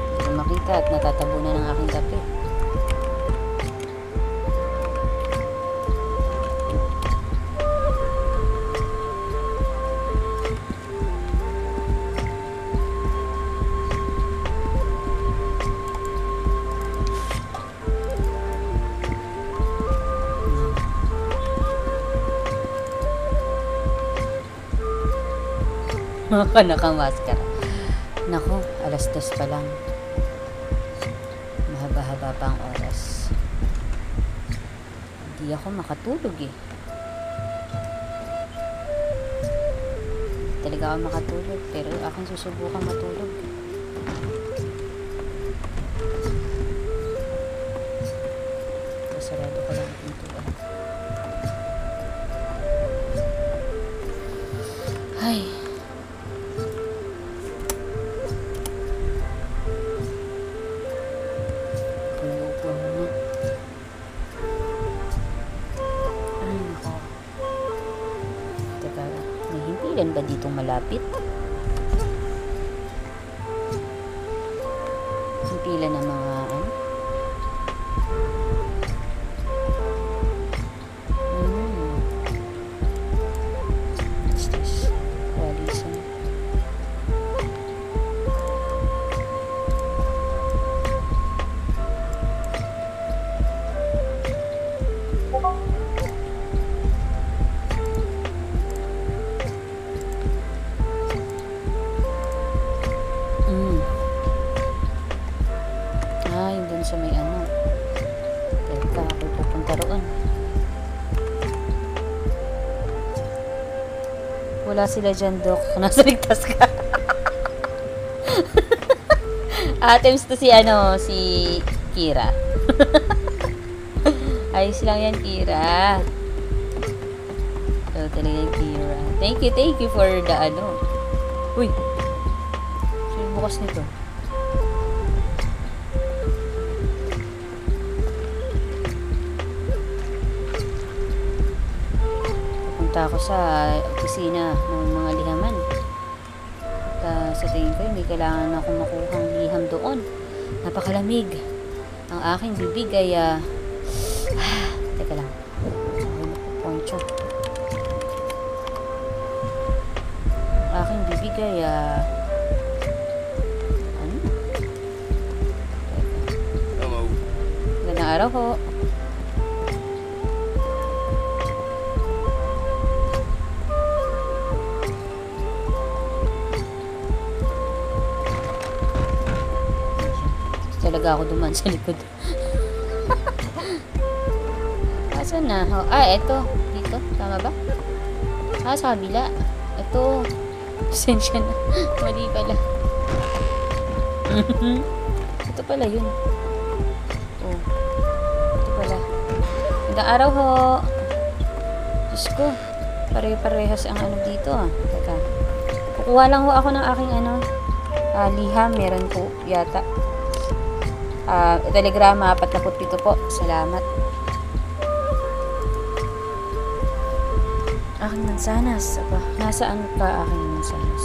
Hindi ko makita at natatabunan ng aking kape. Nakamaskara. Naku, 2:00 pa lang. Mahaba-haba pa ang oras. Hindi ako makatulog eh. Talaga ako makatulog, pero aking susubukan matulog. Sarado ko lang ang pintuan. Ay. Ba ditong malapit? Ang pila ng mga what's this? Walisan. Yun dun sa may ano. Teka, ako pupunta roon. Wala sila dyan, Dok. Nasa ligtas ka. Items to si ano, si Kira. Ayos lang yan, Kira. So, talaga yung Kira. Thank you for the ano. Uy! Sino bukas nito? Punta ako sa opisina ng mga lihaman. At sa tingin ko, may kailangan akong makuhang liham doon. Napakalamig. Ang aking bibig ay teka lang. Poncho. Ang aking bibig ay ano? Hello. Magandang araw ho. Talaga ako duman sa likod. Asan na? Eto. Dito. Tama ba? Sa kabila. Eto. Sensya na. Mali pala. Ito pala yun. Oh. Ito pala. Magandang araw ho. Diyos ko. Pare-parehas ang ano dito Teka. Kukuha lang ho ako ng aking liham. Meron po yata. Telegrama 47 po. Salamat. Aking mansanas. Aba, nasaan pa aking mansanas?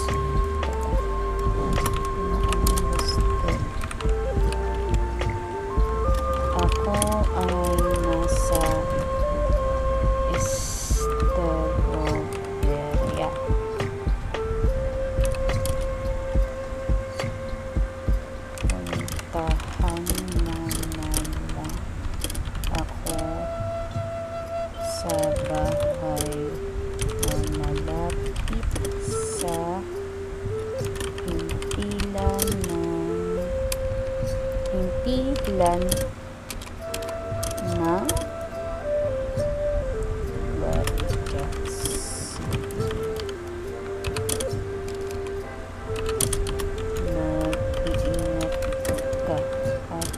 sa bahay na malapit sa himpilan na Barjas. Mag-iingat ka at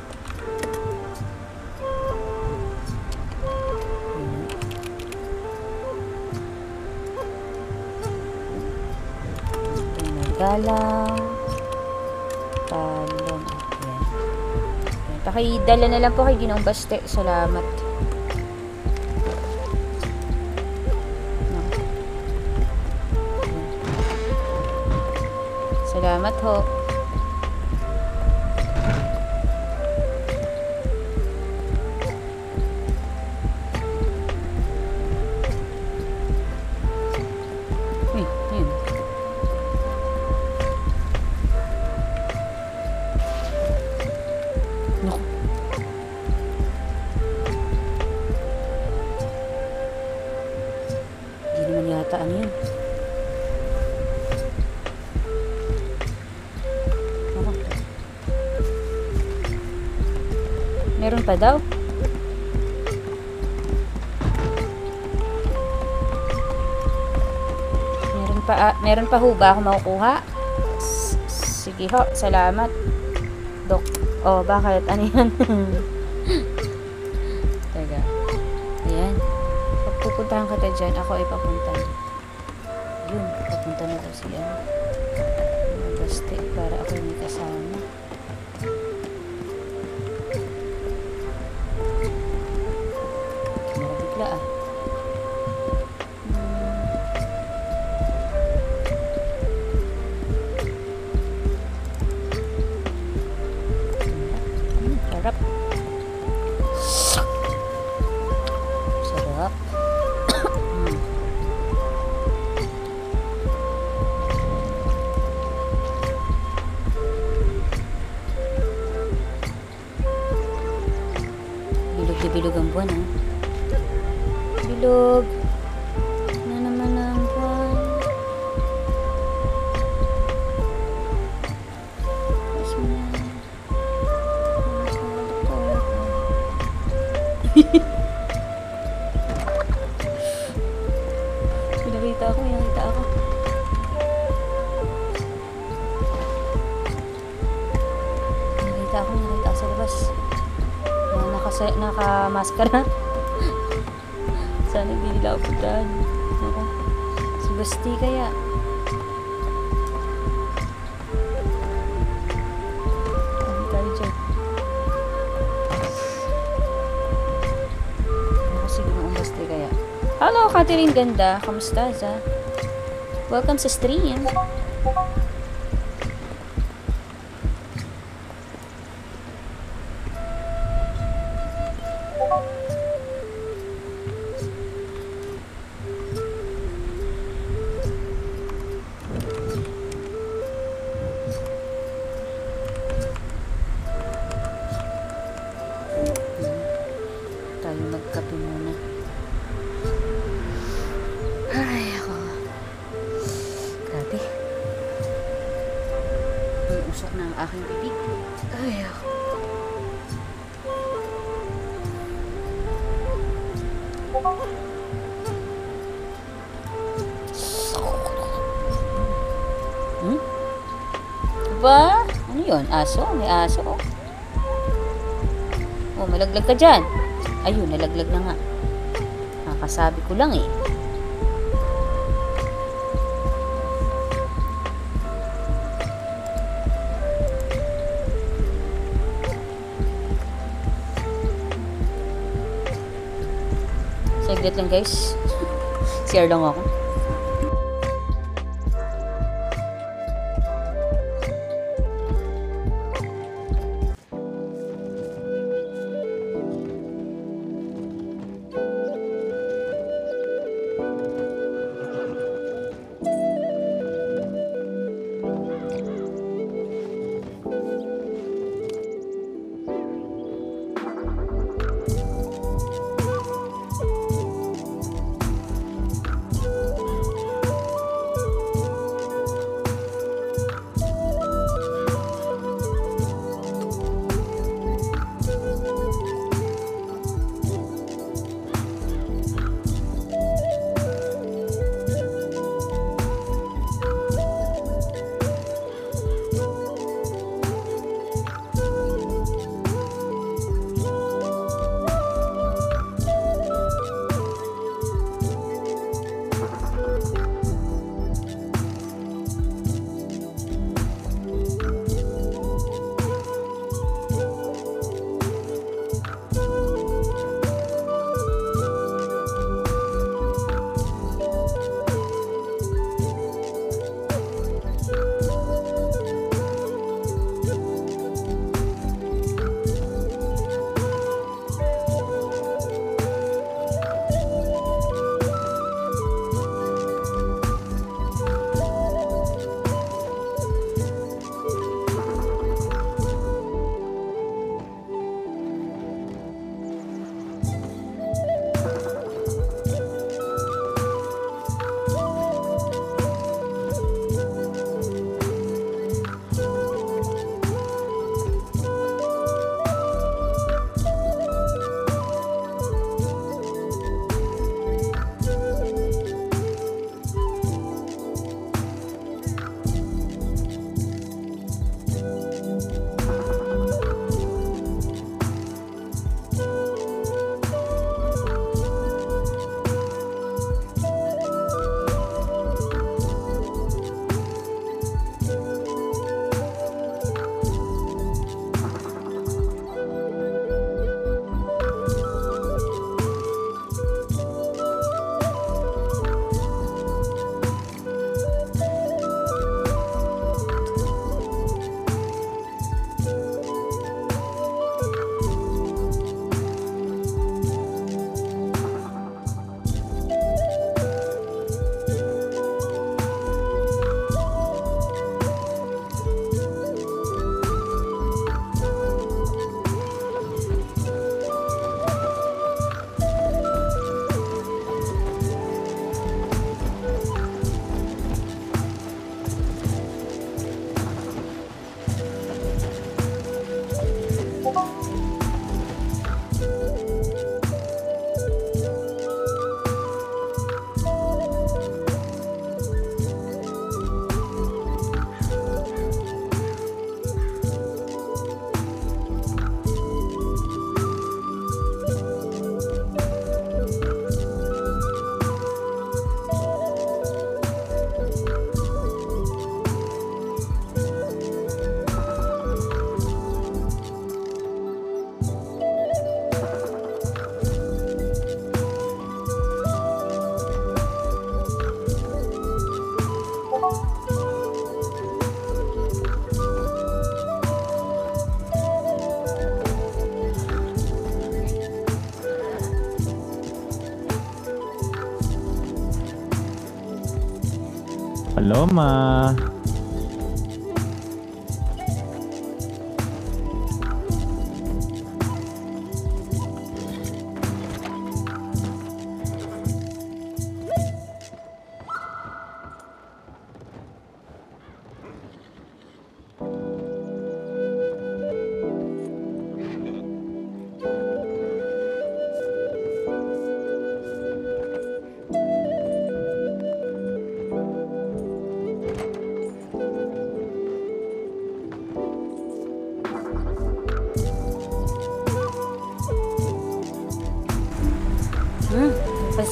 galang talong. Ayan. Pakidala na lang po kay Ginoong Baste. Salamat. Salamat ho. Uy, yun. Naku. Hindi naman yata ano yun. Meron pa daw? Meron pa ho ba ako makukuha? Sige ho, salamat. Dok. Oh, bakit? Ano yan? Teka. Ayan. Pag pupuntahan ka tayo dyan, ako ay papunta. Yun, papunta na daw siya. Baste, para ako may kasama. Marabigla ah. Sarap. Sarap. Bilog na bilog ang buwan, ah. Bilog na naman ang buwan. Kasi na Pinakita ako. Nakita ako sa labas. Naka-maskara. Sana hindi nila abutan. Ako. Si Basti kaya. Hindi tayo dyan. Ako sige ang Basti kaya. Hello, Catherine Ganda. Kamusta, za? Welcome sa stream. Tayo magkape muna. Ay, ako. Grabe. Ang usok na ang aking bibig. Ay, ako. Ba? Ano yun? Aso? May aso? Oh, malaglag ka dyan. Ayun, nalaglag na nga. Nakasabi ko lang eh. Saglit lang guys. Share lang ako. Paloma.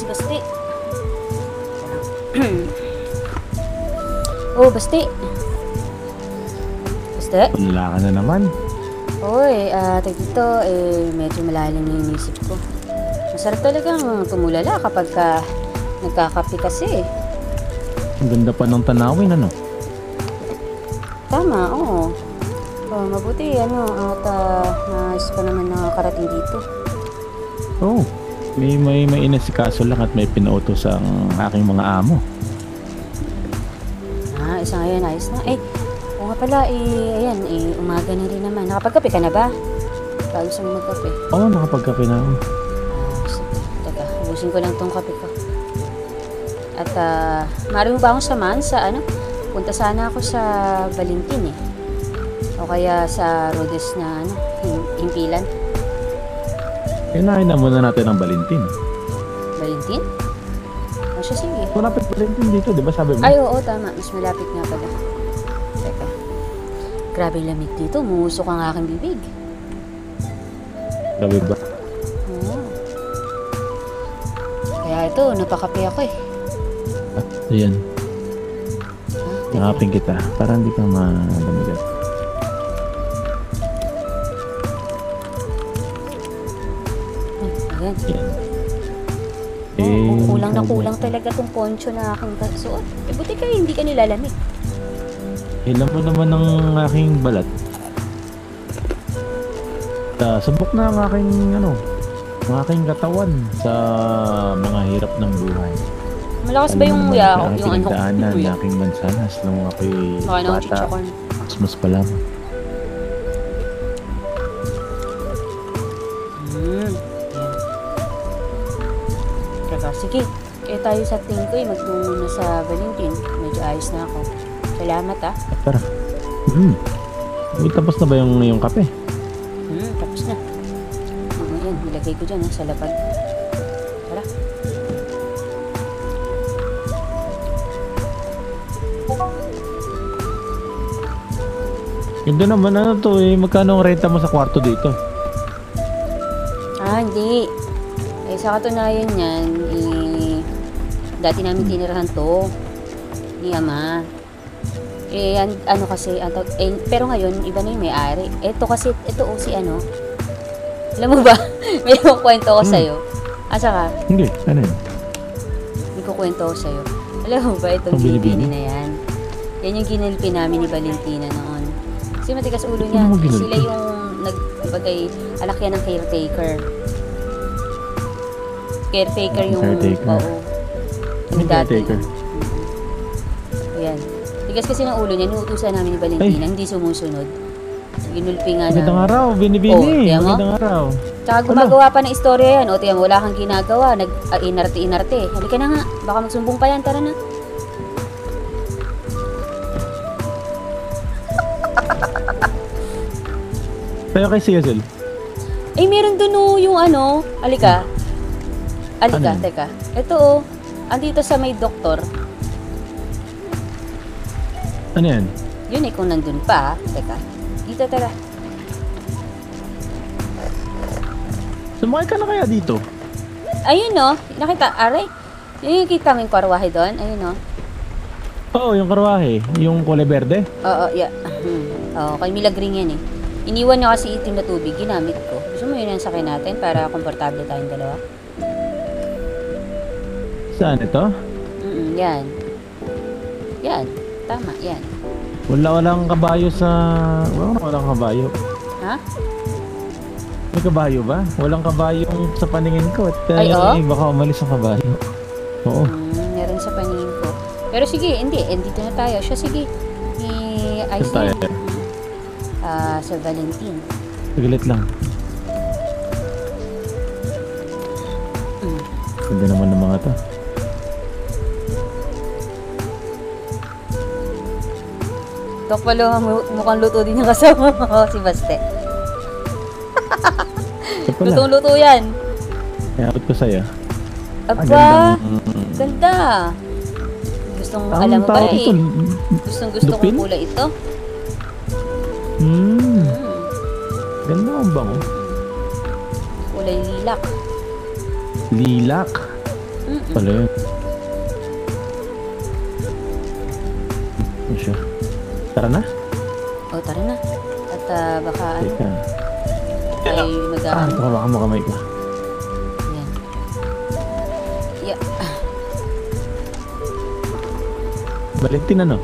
Basti. Oh, Basti. Basti? Wala ka na naman. Oy, dito, medyo malalim na yung isip ko. Masarap talagang tumulala kapag nagkakape kasi. Ang ganda pa ng tanawin, ano? Tama, oo. Mabuti, at naayos pa naman nakakarating dito. Oh, may inasikaso lang at may pinautos ang aking mga amo. Isa ngayon, ayos na. Oo nga pala, ayan, umaga na rin naman. Nakapagkape ka na ba? Bago sa magkape. Oo, nakapagkape na ako. Teka, ubusin ko lang tong kape ko. At, maaari mo ba akong samahan sa, punta sana ako sa Valentin o kaya sa Rhodes na, himpilan. Kinain na muna natin ang Valentin. Valentin? O siya, sige. Malapit Valentin dito, di ba sabi mo? Ay, oo, tama. Mas malapit nga pala. Teka. Grabe lamig dito. Muusok ang aking bibig. Grabe ba? Oo. Kaya ito, napakape ako Ayan. Nakapin kita para hindi ka malamigat. Ayan. Kulang na kulang talaga tong poncho na aking kasuot. Buti kayo hindi ka nilalamig. Ilan mo naman ang aking balat. Subok na ang aking katawan sa mga hirap ng buhay. Malakas ba yung daanan na aking mansanas nung ako'y bata. Mas pa lamang. Sige, tayo sa tingin ko magtungo na sa Valentin. Medyo ayos na ako. Salamat Tara. Tapos na ba yung kape? Tapos na. Ayan, nilagay ko dyan sa lapag. Tara. Yun doon naman magkano ang renta mo sa kwarto dito? Hindi. Sa katunayan yan, dati namin tinirahan to ni Ama. Pero ngayon, iba na yung may-ari. Ito si alam mo ba? May kwento ko sa'yo. Saka? Hindi, ano yun? May kukwento ko sa'yo. Alam mo ba, itong binibini na yan? Yan yung ginilpi namin ni Valentina noon. Kasi matigas ulo niya. Sila yung alak yan ng caretaker. Caretaker yung dati. Ayan. Tigas kasi ng ulo niya, inuutusan namin ni Valentina, hindi sumusunod. Ginulpi nga na. Magandang araw, binibini. Magandang araw. Tsaka gumagawa pa ng istorya yan. Tiyan mo, wala kang ginagawa. Inarte-inarte. Halika na nga, baka magsumbong pa yan. Tara na. Tayo kay Cecil. Meron dun yung halika. Teka. Ito andito sa may doktor. Ano yan? Yun kung nandun pa. Teka. Dito, tara. Sumakay ka na kaya dito? Ayun nakita, aray. Yung kita mo yung karwahe doon. Ayun Oo, yung karwahe. Yung kulay berde? Oo, yeah. Kay Milagring yan Iniwan niya kasi itim na tubig. Ginamit ko. Gusto mo yun yung sakay natin para komportable tayong dalawa? Saan ito? Yan. Yan. Tama, yan. Walang kabayo sa... Walang kabayo. Ha? May kabayo ba? Walang kabayo sa paningin ko. At Ay, baka umalis ang kabayo. Oo. Meron sa paningin ko. Pero sige, hindi. Dito na tayo. Siya, sige. Ayos na. Sir Valentin. Saglit lang. Ganda naman ng mga to. Dok, pala mukhang luto din yung kasama mo, si Baste. Lutong-luto yan. Iabot ko sa'yo. Aba, ganda. Gustong, alam mo ba eh, gusto kong kulay ito. Ganda ang bango. Kulay lilac. Lilac? Pala yun. Ano siya? Tara na? O, tara na. At baka ano, ay mag-aan. Baka makamay ka. Yan. Yeah. Valentin, ano?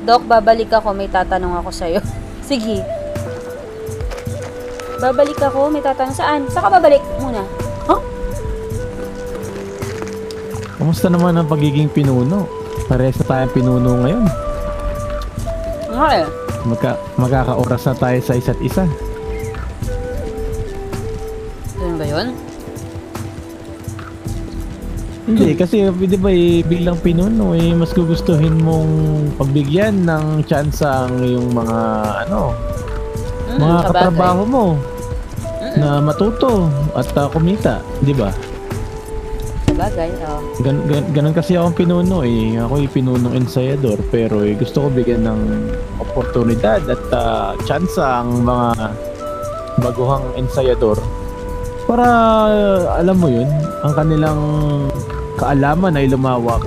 Dok, babalik ako. May tatanong ako sa'yo. Sige. Babalik ako. May tatanong. Saan? Saan ka babalik muna? Huh? Kamusta naman ang pagiging pinuno? Parehas na tayong pinuno ngayon. Nga eh. Magkakaoras na tayo sa isa't isa. Ganun ba yun? Hindi, kasi di ba bilang pinuno mas gugustuhin mong pagbigyan ng chance ang iyong mga mga katrabaho mo na matuto at kumita, di ba? Sabagay, Ganun kasi akong pinuno Ako'y pinunong ensayador pero gusto ko bigyan ng oportunidad at chance ang mga baguhang ensayador para alam mo yun, ang kanilang kaalaman ay lumawak.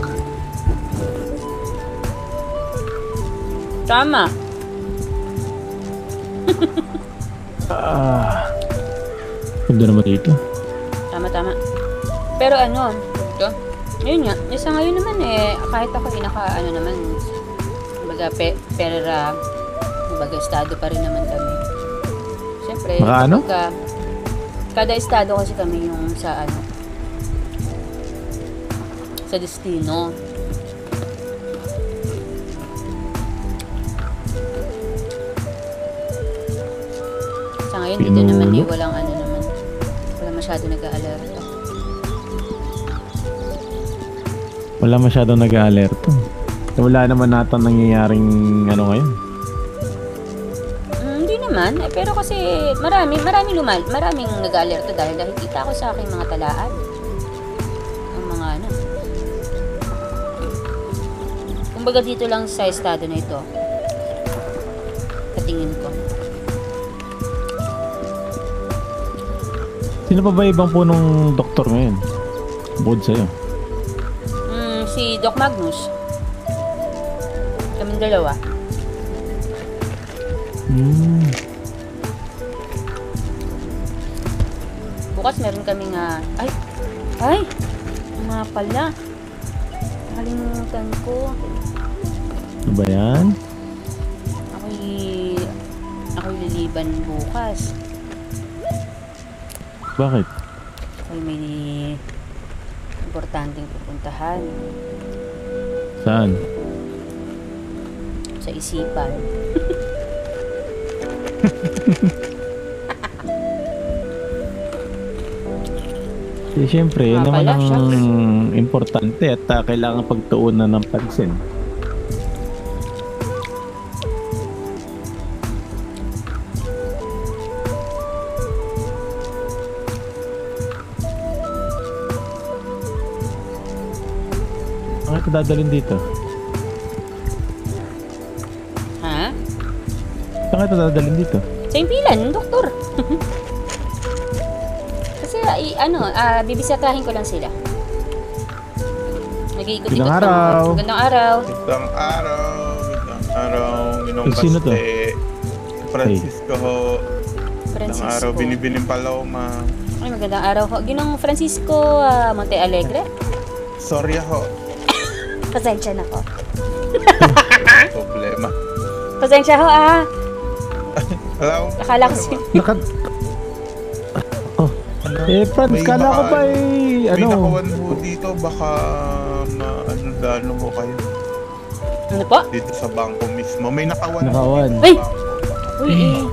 Tama. Ganda naman dito. Tama. Pero ano, ito, yun nga, isa ngayon naman kahit ako naman, kumbaga kumbaga estado pa rin naman kami. Siyempre, kada estado kasi kami yung sa sa destino. Sa ngayon, dito naman walang wala masyado nag-aalerto. Wala masyadong nag-aalerto. Wala naman nata nangyayaring ngayon. Hindi naman. Pero kasi maraming nag-aalerto dahil kita ko sa aking mga talaan. Ang mga kumbaga dito lang sa estado na ito. Katingin ko. Sino pa ba ibang punong doktor ngayon? Bukod sa'yo. Si Doc Magnus. Kaming dalawa. Bukas meron kaming ay mga pala. Nakalimutan ko. Ano ba yan? Ako'y liliban bukas. Bakit? Ako'y may importanteng pupuntahan. Saan? Sa isipan. Siyempre, yan naman ang importante at kailangan pagtuunan ng pansin. Ano ito dadalhin dito? Ha? Saan ito dadalhin dito? Sa impilan, doktor. Kasi bibisitahin ko lang sila. Nag-iikot-ikot Magandang araw. Magandang araw. Magandang araw. Ginong Sino to? Francisco ho. Magandang Francisco. araw, Binibining Paloma. Ay, magandang araw ho. Ginong Francisco Monte Alegre. Sorry ho. Pasensya na ko. Problema. Pasensya ho Hello? Akala ko Franz, kala ko ba may nakawan ho dito, baka Nag-ano ko kayo? Ano po? Dito sa bangko mismo. May nakawan. Nakawan. Ay! Uy,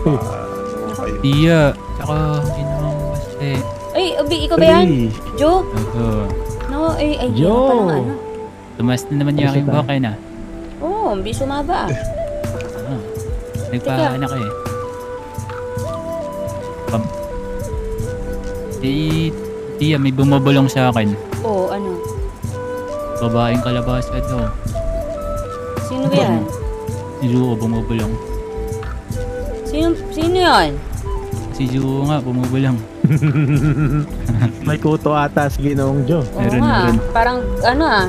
Iya, tsaka ginawang basta eh. Ay, Obi, ikaw ba yan? Joe? Oo. No, ay, Joe! yun palang ano. Tumas na naman yung aking buhok na. Oo, Obi, sumaba. Nagpaanak eh. Iya, may bumabulong sa akin. Oo, ano? Babaeng kalabasa daw. Sino ba yan? Si Zuo bumubulong. Sino yan? Si Zuo nga bumubulong. May kuto ata si Ginoong Joe. Oo nga, parang ano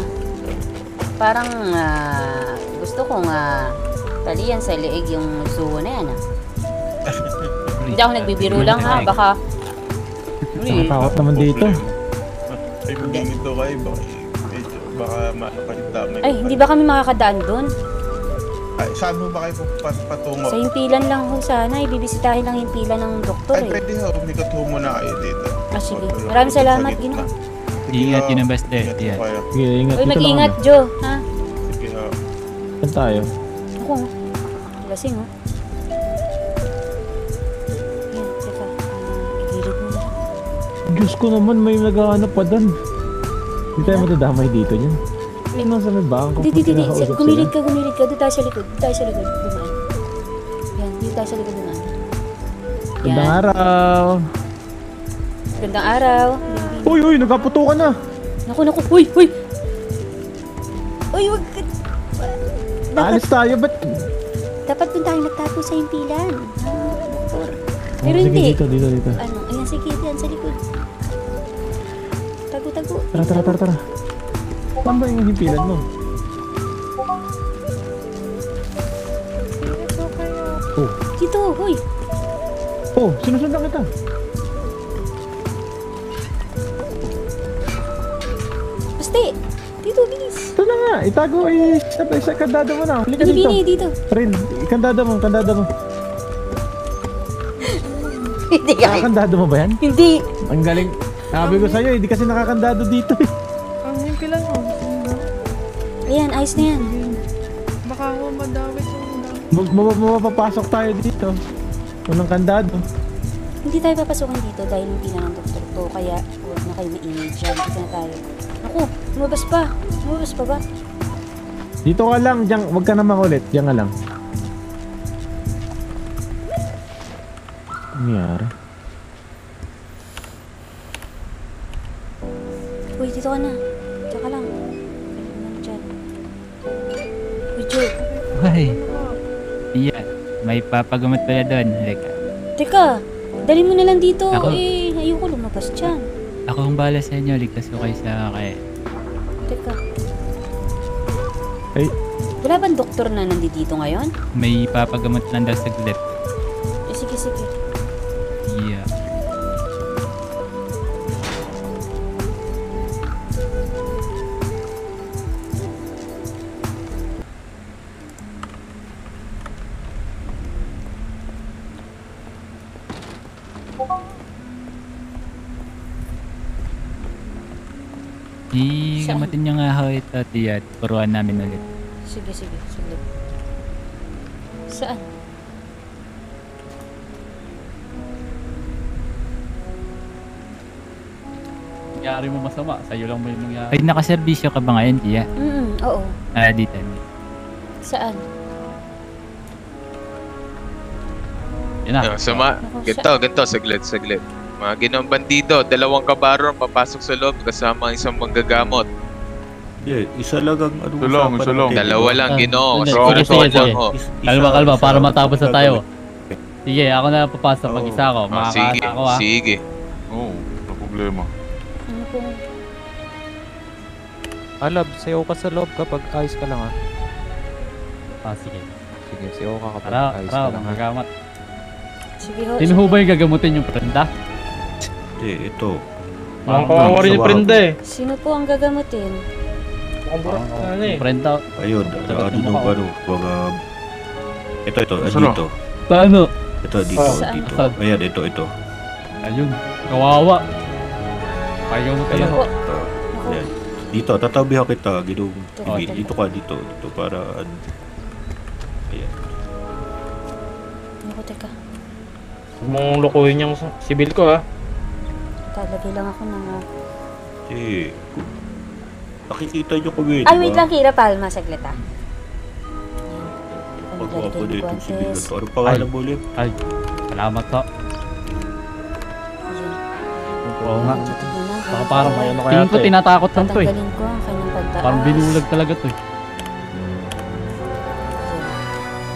parang gusto kong talian sa leeg yung Zuo na yan Hindi ako nagbibiro lang ha, baka Nakatakot naman dito. Ay, magiging ito kayo. Baka makapagdamay. Ay, hindi ba kami makakadaan doon? Ay, saan mo ba kayo patungo? Sa himpilan lang ho sana, ibibisitahin lang himpilan ng doktor Ay, pwede ho, umikot ho muna kayo dito. Sige, maraming salamat, Gino. Ingat yun ang basta eh. Sige, ingat. Uy, mag-ingat, Joe, ha? Sige ho. Saan tayo? Ako, lasing ho. Yan, teka, igilid mo na. Diyos ko naman, may naghahanap pa doon. Hindi tayo matadamay dito niyan. Ay, nasa may bangko. Di. Gumilig ka. Doon tayo sa likod. Dumaan. Yan, dito tayo sa likod dumaan. Gandang araw. Gandang araw. Uy, nagkaputukan na. Naku. Uy, wag ka. Alis tayo, ba't? Dapat doon tayo nagtapo sa himpilan. Doktor. Pero Sige, hindi. Dito. Ano? Ayan, sige, yan sa likod. Tago. Tara. Saan ba yung himpilan mo? Oh. Dito, hoy. Oh, sinusundan kita. Basta, dito, bilis. Ito na nga, itago sa kandado mo na. Halika Bini, dito. Rin, kandado mo. Hindi ka. Nakakandado mo ba yan? Hindi. Ang galing. Sabi ko sa'yo, hindi kasi nakakandado dito eh. Ang himpilan mo. Ayan, ayos na yan. Baka ako madawit yung Mapapasok tayo dito. Unang kandado. Hindi tayo papasokan dito dahil hindi na ng doktor to. Kaya huwag na kayo mainig dyan. Dito na tayo. Naku, lumabas pa. Lumabas pa ba? Dito ka lang, diyan, wag ka na makulit. Diyan ka lang. Ano nangyari? Uy, dito ka na. Diyan ka lang. Diyan. Uy, Joe. Ay. Iya, may papagamot pala doon. Halika. Teka, dali mo na lang dito. Ako? Ayoko lumabas dyan. Ako ang bahala sa inyo. Ligtas ko kayo sa kaya. Teka. Ay. Wala bang doktor na nandito ngayon? May papagamot lang daw saglit. Sige. Iya. Gamatin niyo nga ho ito, tiya, at puruan namin ulit. Sige. Saglit. Saan? Nangyari mo masama, sa'yo lang mo yung nangyari. Ay, nakaserbisyo ka ba ngayon, tiya? Oo. Dito. Saan? Yan na. Ganito, saglit. Mga ginawang bandido, 2 kabaro papasok sa loob kasama ang isang manggagamot. Isa lang ang ano. Isa lang. 2 lang, Ginoo. Sige. Kalma, para matapos na tayo. Sige, ako na papasok. Mag-isa ako. Makakaasa ako ha. Sige. Oo, no problema. Ano po? Alab, sayo ka sa loob kapag ayos ka lang ha. Sige. Sige, sayo ka kapag ayos ka lang ha. Magagamot. Sige ho. Sino ho ba yung gagamutin yung prenda? Ito. Ang kawawa rin yung prenda eh. Sino po ang gagamutin? Yung prenda. Ayun, mga... Ito, dito. Paano? Ito, dito. Ayan, ito. Ayun, kawawa. Ayaw mo tayo. Ayan. Dito, tatabihan kita. Ginong Teka, Emil. teka. Dito ka, dito. Dito para ano. Ayan. Ako, teka. Huwag mong lukuhin yung sibil ko, ha? Talagay lang ako ng... Eh, nakikita nyo kami, Ay, wait lang, Kira Palma. Saglit, ah. Pagwapo na itong sibil na to. Anong pangalan mo ulit? Ay, salamat po. Oo nga. Baka parang may ano kaya tingin ko tinatakot lang to eh. Tatanggalin ko ang kanyang pagtaas. Parang binulag talaga to eh.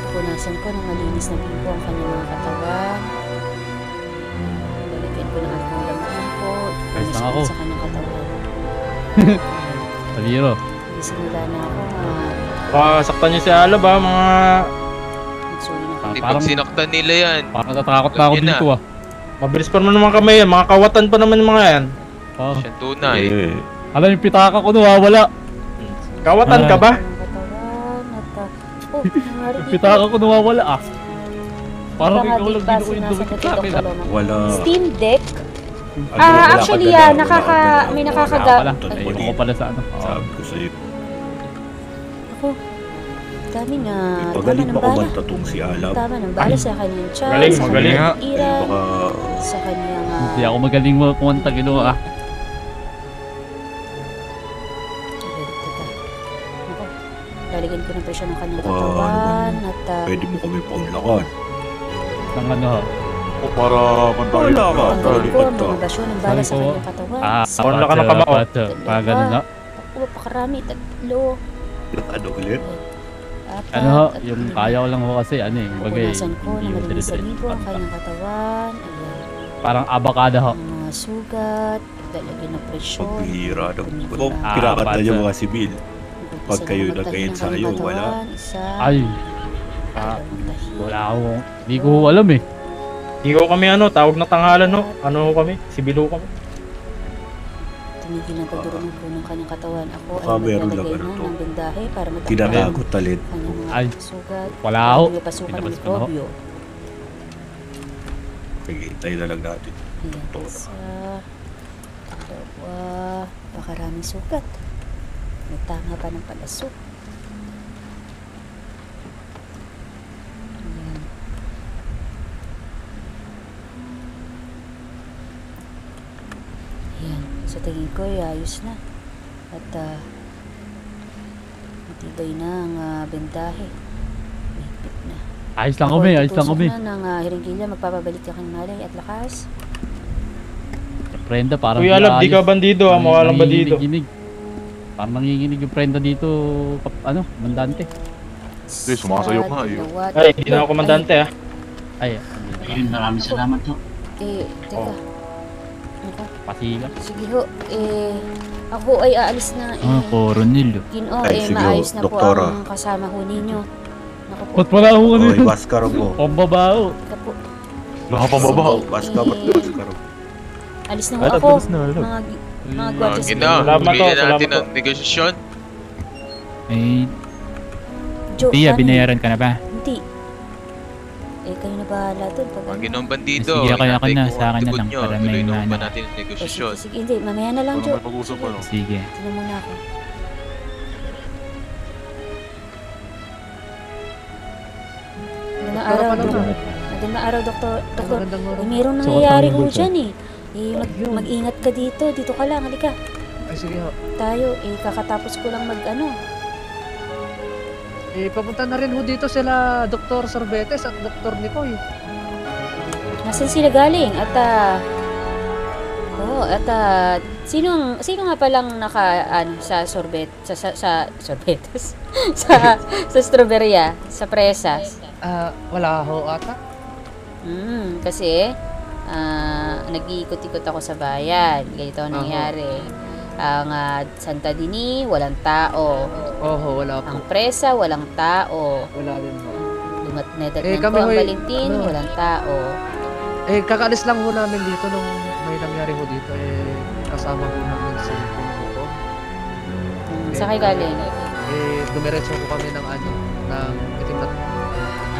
Punasan ko ng malinis na bimbo ang kanyang mga katawan. Lalagyan ko ng alcohol ang bimbo. Guys, lang ako. Sa kanyang katawan. Paliro. Simula na ako Saktan niyo si Alab, ha, mga... Hindi pag sinaktan nila yan. Parang natatakot na ako dito ah. Mabilis pa naman kami yan. Mga kawatan pa naman yung mga yan. Oh. Siya tunay. Alam yung pitaka ko nawawala. Kawatan ka ba? Yung pitaka ko nawawala ah. Parang ikaw lang dinukit sa akin ah. Wala. Steam Deck? Wala Actually, ka dala, may nakakaga... Ayun ko pala sa ano. Sabi ko sa'yo. Ako, dami na... Pagaling ba kumanta tong si Alab? Tama ng bala sa kanyang chan, Magaling, sa magaling. kanyang ira, Baka... sa kanyang... Hindi ako magaling mo kumanta ginawa ah. Lalagyan ko ng presyon ng kanyang Baka katawan naman, at... pwede mo kami paunlakan. Ng ano ha? O para mantayo ka. Tanggalin ko ang mga basyo ng bala sa kanyang katawan. Wala ka ng kamao. Pagano na. Ako, pakarami, tatlo. Ano ulit? Ano ho, yung kaya ko lang ho kasi ano eh. Bagay, Pupunasan ko hindi ng mo malinis na dire-diretso libo ang kanta. kanyang katawan. Ayan. Parang abakada ho. Ang mga sugat, lalagyan ng presyon. Pagbihira ng kung pinakanta niyo mga sibil. Pag kayo nagka-ensayo, wala. Ay. Wala ako. Hindi ko alam eh. Hindi ko kami ano, tawag na tanghalan no. Ano kami? Sibilo kami. Tumigil ng pagdurog ng kanyang katawan. Ako ay Meron lang maglalagay ano na to. ng bendahe para matanggal Tinatagot talit. kanyang Ay, mga sugat. wala ako. May pasukan ng Pinabas ko na ho. mikrobyo. Sige, tayo na lang natin. Ayan, isa, dalawa, pakaraming sugat. May tama pa ng palasok. Ayan. Ayan. Sa tingin ko ay ayos na. At matibay na ang bendahe. Mahigpit na. Ayos lang kami, ayos lang kami. Tusok na ng hiringgila, magpapabalik ka kang malay at lakas. Prenda parang Kuya Alab, di ka bandido ha, mukha lang bandido. Parang nanginginig yung prenda dito, ano, mandante. Hindi, sumasayaw ka eh. Ay, hindi na ako komandante ha. Ay, maraming salamat ho. Teka. Ako. Pasiga. Sige ho, ako ay aalis na. Coronel. Ginoo, Ay, sige ho, maayos na po doktora. ang kasama ho ninyo. Naku po. Ba't wala ako ano? Oy, baskaro mo. Pambabao. Teka po. Nakapambabaw. Baskaro. Alis na ho ako. Mga gwardiya Gina, bigyan natin ng negosasyon. Eh, Joe, Tia, ano? binayaran ka na ba? Hindi. Kayo na bahala doon. Mga ginong bandido. Sige, ako inantay na, ko sa akin na tugod lang nyo. para may Tuloy na ano. ba natin ang negosasyon? Sige, hindi. Mamaya na lang, Joe. pag-usap ano? Sige. Tignan muna ako. Magandang araw, Magandang araw, Doktor. Mayroong nangyayari ho dyan eh. Mag-ingat ka dito. Dito ka lang, halika. Ay, sige ho. Tayo, kakatapos ko lang Papunta na rin ho dito sila Dr. Sorbetes at Dr. Nicoy. Nasaan sila galing? Sino nga palang sa sorbetes? sa strawberry, sa presas? Wala ho ata. Kasi nag-iikot-ikot ako sa bayan. Ganito ang nangyari. Ang Santa Dini, walang tao. Wala po. Ang Presa, walang tao. Wala din ho. Netherland ko ang Valentin, walang tao. Kakaalis lang ho namin dito nung may nangyari ho dito. Kasama ho namin si Puno. Saan kayo galing? Dumiretso ko kami ng itim na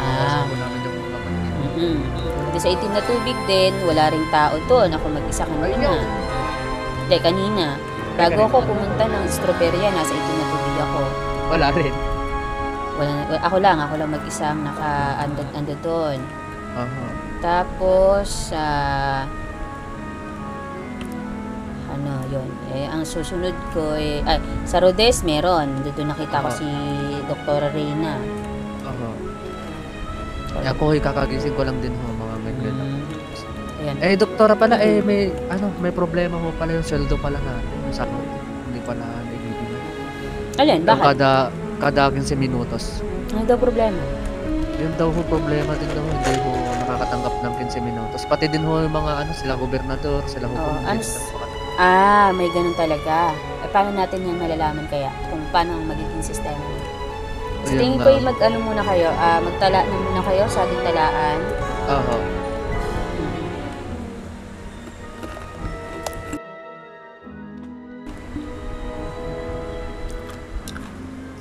kasama namin yung mga bandido. Sa itim na tubig din, wala ring tao doon. Ako mag-isa kanina. Kanina. Bago ako pumunta ng Estroperia, nasa Itim na Tubig ako. Wala rin. Ako lang mag-isa ang naka-ando doon. Tapos, yun. Ang susunod ko, sa Rodes, meron. Doon nakita ko si Dr. Reyna. Ako, kakagising ko lang din ho, mga ganyan. Doktora pala, may problema ho pala yung sweldo pala natin. Hindi pala naibibigay. Alin, bakit? Kada 15 minutos. Ano daw problema? Yun daw ho, problema din daw. Hindi ho nakakatanggap ng 15 minutos. Pati din ho yung mga sila gobernador, sila ho. May ganun talaga. Paano natin yan malalaman kaya? Kung paano ang magiging sistema niya? So, tingin ko mag-ano muna kayo, magtala na muna kayo sa ating talaan.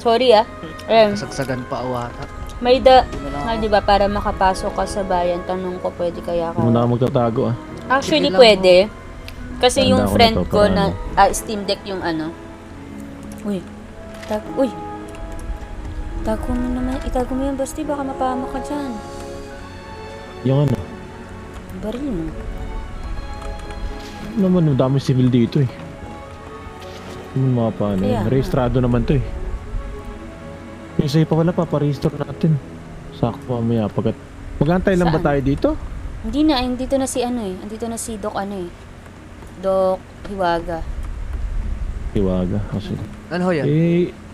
Sorry Kasagsagan pa awata. May di ba, para makapasok ka sa bayan, tanong ko, pwede kaya ka? Muna magtatago Actually, pwede. Kasi yung friend ko na Steam Deck yung Uy. Itago mo naman. Itago mo yan, Basti. Baka mapahamak ka dyan. Yung Baril mo. Naman, dami civil dito Yung mga paano. Rehistrado naman to Yung sa'yo pa wala, paparehistro natin. Sakto mamaya. Mag-antay lang ba tayo dito? Hindi na. Andito na si Andito na si Doc Doc Hiwaga. Kasi. Ano yan?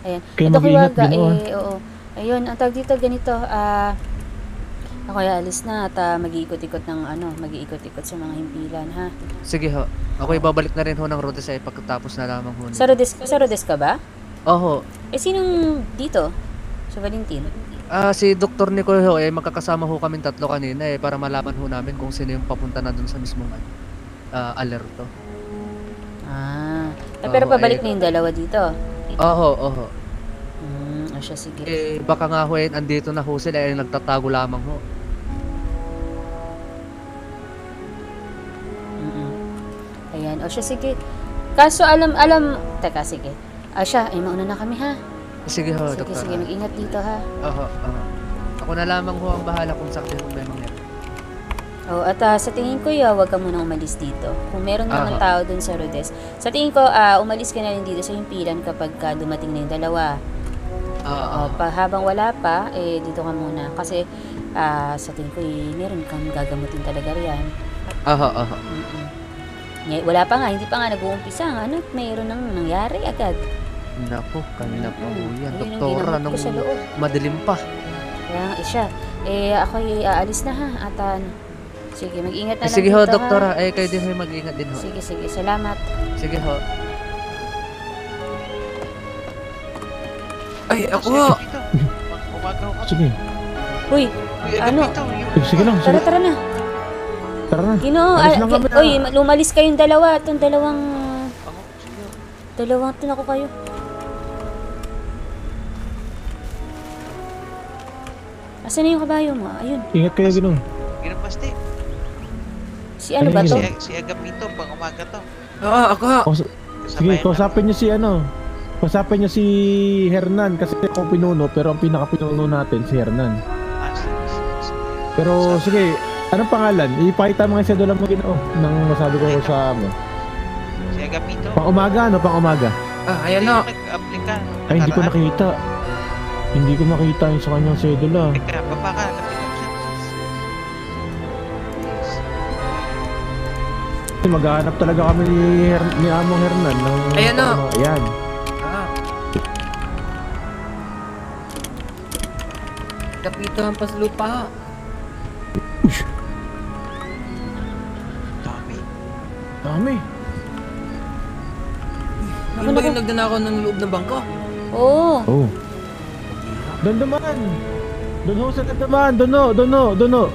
Ayan. Kaya Doc mag-ingat Hiwaga, din oo. Ayun, ang tawag dito, ganito. Ako alis na at mag-iikot-ikot mag-iikot-ikot sa mga himpilan, ha? Sige ho. Ako babalik na rin ho ng Rodes pagkatapos na lamang ho. Sa Rodes ka ba? Oho. Sinong dito? Sa Valentin? Si Dr. Nicole ho, magkakasama ho kami tatlo kanina para malaman ho namin kung sino yung papunta na dun sa mismong alerto. Pero pabalik na yung dalawa dito? Oho. Siya, sige. Baka nga ho, andito na ho sila, nagtatago lamang ho. Ayan, siya, sige. Kaso teka, sige. Siya, mauna na kami, ha? Sige ho, Doktor. Sige, mag-ingat dito, ha? Oho. Ako na lamang ho ang bahala kung sakto yung may mangyari. At sa tingin ko, huwag ka muna umalis dito. Kung meron naman tao dun sa Rodes. Sa tingin ko, umalis ka na rin dito sa himpilan kapag dumating na yung dalawa. Habang wala pa, dito ka muna. Kasi sa tingin ko, meron kang gagamutin talaga riyan. Wala pa nga, hindi pa nga nag-uumpisa. Mayroon nang nangyari agad. Naku, kanina pa ho yan. Doktora, nung madilim pa. Kaya nga siya. Ako'y aalis na, ha? At sige, mag-ingat na lang sige dito, ho, Doktora. Kayo din ho, mag-ingat din ho. Sige. Salamat. Sige ho. Ako ho. Sige. Uy, sige lang. Tara na. Lumalis kayong dalawa. Itong dalawang tinako kayo. Asan na yung kabayo mo? Ayun. Ingat kayo, Ginong. Basti. Si ba to? Si Agapito, pang umaga to. Ako. Sige, kausapin niyo si Hernan kasi ako pinuno, pero ang pinaka-pinuno natin si Hernan. Pero sige, anong pangalan? Ipakita mo nga sa doon mo Ginoo nang masabi ko sa mo. Si Agapito. Pang umaga. Ayan na. Ay, hindi ko nakita. Hindi ko makita yung sa kanyang sedula. Teka, baba ka. Maghahanap talaga kami ni Among Hernan. Ayan na. Ayan. Kapito ang paslupa. Dami. Yung ba yung nagnanakaw ng loob ng bangko? Oo. Doon naman. Doon ho sa naman. Doon.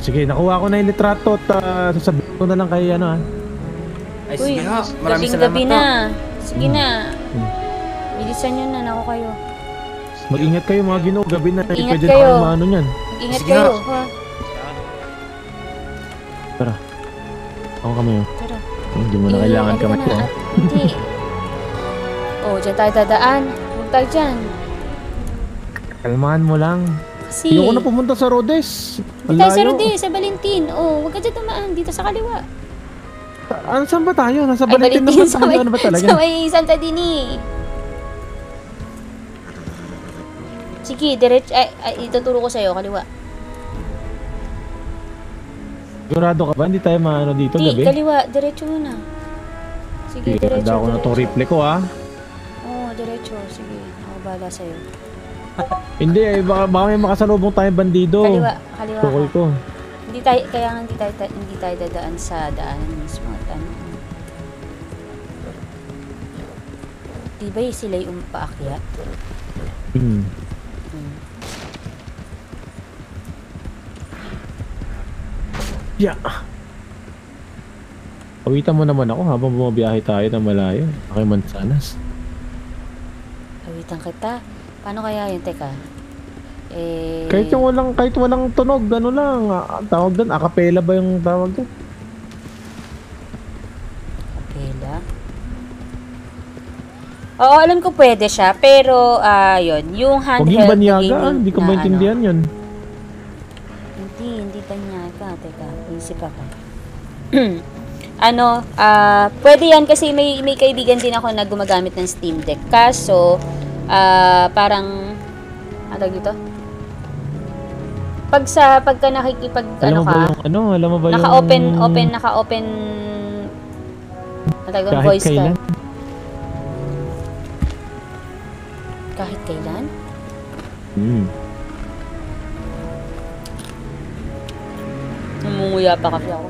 Sige, nakuha ko na yung litrato at sasabihin ko na lang kay Ay, sige ha. Maraming salamat gabi na. Sige na. Bilisan nyo na, nako kayo. Mag-ingat kayo mga Ginoo, gabi na. Mag-ingat Pwede kayo. na kayo yan. Mag-ingat kayo, ha? Tara. Ako kami. Tara. Hindi mo na kailangan halika kami na. ko. Hindi. Oh, dyan tayo dadaan. Huwag tayo dyan. Kalmahan mo lang. Kasi... Ayoko na pumunta sa Rhodes. Hindi tayo sa Rode, sa Valentin. Oh, huwag ka dyan tumaan. Dito sa kaliwa. Saan ba tayo? Nasa Ay, Valentin naman tayo. Ano ba talaga? Sa may Santa Dini. Sige, diretso. Ay, ituturo ko sa'yo, kaliwa. Sigurado ka ba? Hindi tayo maano dito Di, gabi? kaliwa. Diretso muna. Sige, Sige, diretso. handa ako na itong replay ko ah. Oo, diretso. Sige, ako bahala sa'yo. Hindi eh, baka may makasalubong tayong bandido. Kaliwa, kaliwa Tukoy ka. ko. Hindi tayo, kaya nga hindi tayo dadaan sa daanan mismo. At ano. Diba sila yung paakyat? Yeah. Awitan mo naman ako habang bumabiyahe tayo ng malayo. Okay, Mansanas. Awitan kita. Paano kaya yun? Teka. Kahit walang tunog, ano lang. Tawag doon, acapella ba yung tawag doon? Acapella? Oo, alam ko pwede siya. Pero, yun. Yung handheld Huwag yung banyaga, gaming hindi ko na maintindihan yun. Hindi banyaga. Teka, isip ako. Pwede yan kasi may kaibigan din ako na gumagamit ng Steam Deck. Kaso, parang, ano dito? Pagka nakikipag, Alam mo ba yung naka-open, kahit voice kailan? ka. Kahit kailan? Namunguya pa kasi ako.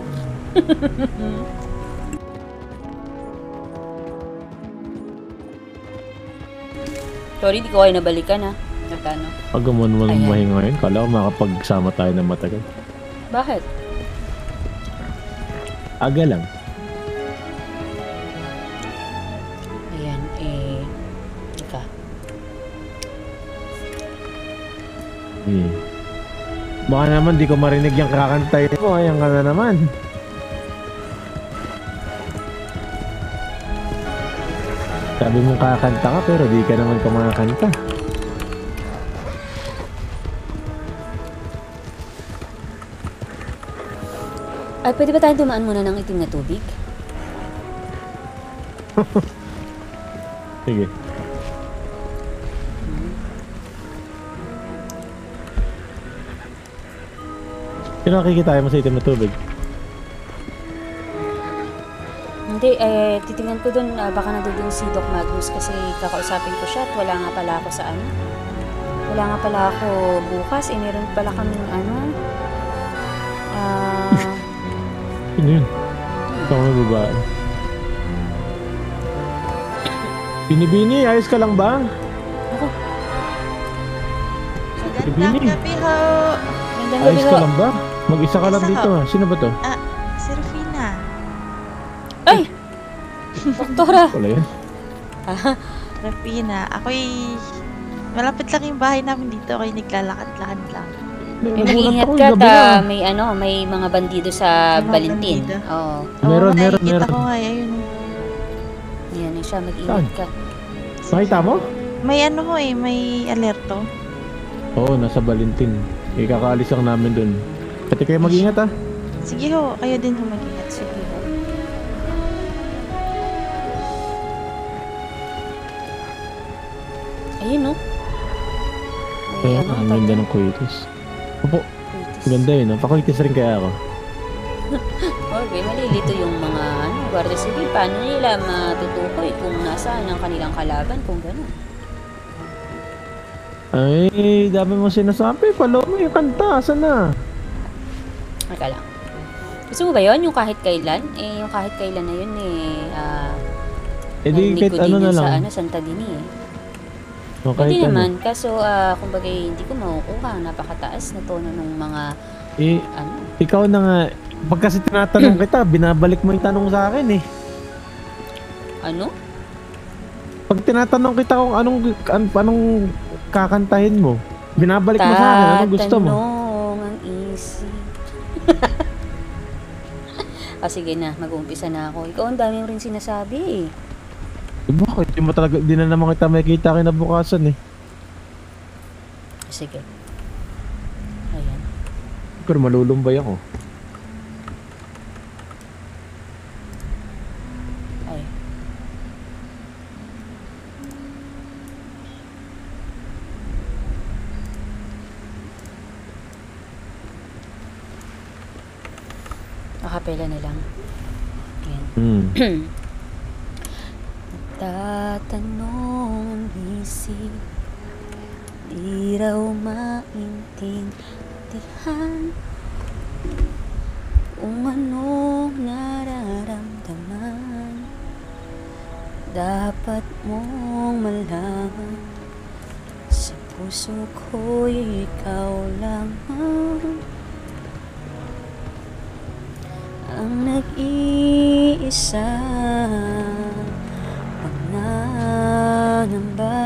Sorry, di ko kayo nabalikan ha. Nagkano? Pag gumawa ngayon, kala ko makapagsama tayo ng matagal. Bakit? Aga lang. Ayan, ika. Baka naman di ko marinig yung kakantay mo. Ayan ka na naman. Sabi mong kakanta ka pero di ka naman kumakanta. Ay, pwede ba tayong dumaan muna ng itim na tubig? Sige. Sino nakikita mo sa itim na tubig? Hindi, titingnan ko dun, baka nandun si Doc Magnus kasi kakausapin ko siya at wala nga pala ako sa ano. Wala nga pala ako bukas, meron pala kaming ano. Ano yun? Ikaw na babae. Bini-bini, ayos ka lang ba? Ako. Bini-bini, Gabi ho. ayos ka lang ba? Mag-isa ka lang dito ha. Sino ba to? Si Rufina. Ay! Doktora! Wala yan. Rufina, ako'y malapit lang yung bahay namin dito. Ako'y naglalakad-lakad lang. Mag-ingat ka, may mga bandido sa Valentin. Oo. Meron. Nakikita ko nga, ayun. Yan siya, mag-ingat ka. Makita mo? May may alerto. Oo, nasa Valentin. Kakaalis lang namin dun. Pati kayo mag-ingat ha. Sige ho, kayo din ho mag-ingat. Sige ho. Ayun no? Ang ganda ng kuitis. Opo, ganda yun. Pakuitis rin kaya ako. Okay, malilito yung mga Guardia Civil. Paano nila matutukoy kung nasaan ang kanilang kalaban kung gano'n? Ay, dami mo sinasabi. Follow mo yung kanta. Saan na? Teka lang. Gusto mo ba yun? Yung kahit kailan? Yung kahit kailan na yun di kahit ano na lang. Sa Santa Dini Okay, hindi naman. Kaso, kumbaga, hindi ko makukuha. Napakataas na tono ng mga, Ikaw na nga. Pag kasi tinatanong kita, binabalik mo yung tanong sa akin eh. Ano? Pag tinatanong kita kung anong kakantahin mo, binabalik mo sa akin. Anong gusto mo? Tatanong ang isip. Sige na, mag-uumpisa na ako. Ikaw, ang dami rin sinasabi eh. Bakit? Di na naman kita makikita kinabukasan eh. Sige. Ayan. Pero malulumbay ako. Ay. Akapela na lang. Ayan. Tatanong ang isip, di raw maintindihan kung anong nararamdaman. Dapat mong malaman, sa puso ko'y ikaw lamang ang nag-iisa. Pangangamba,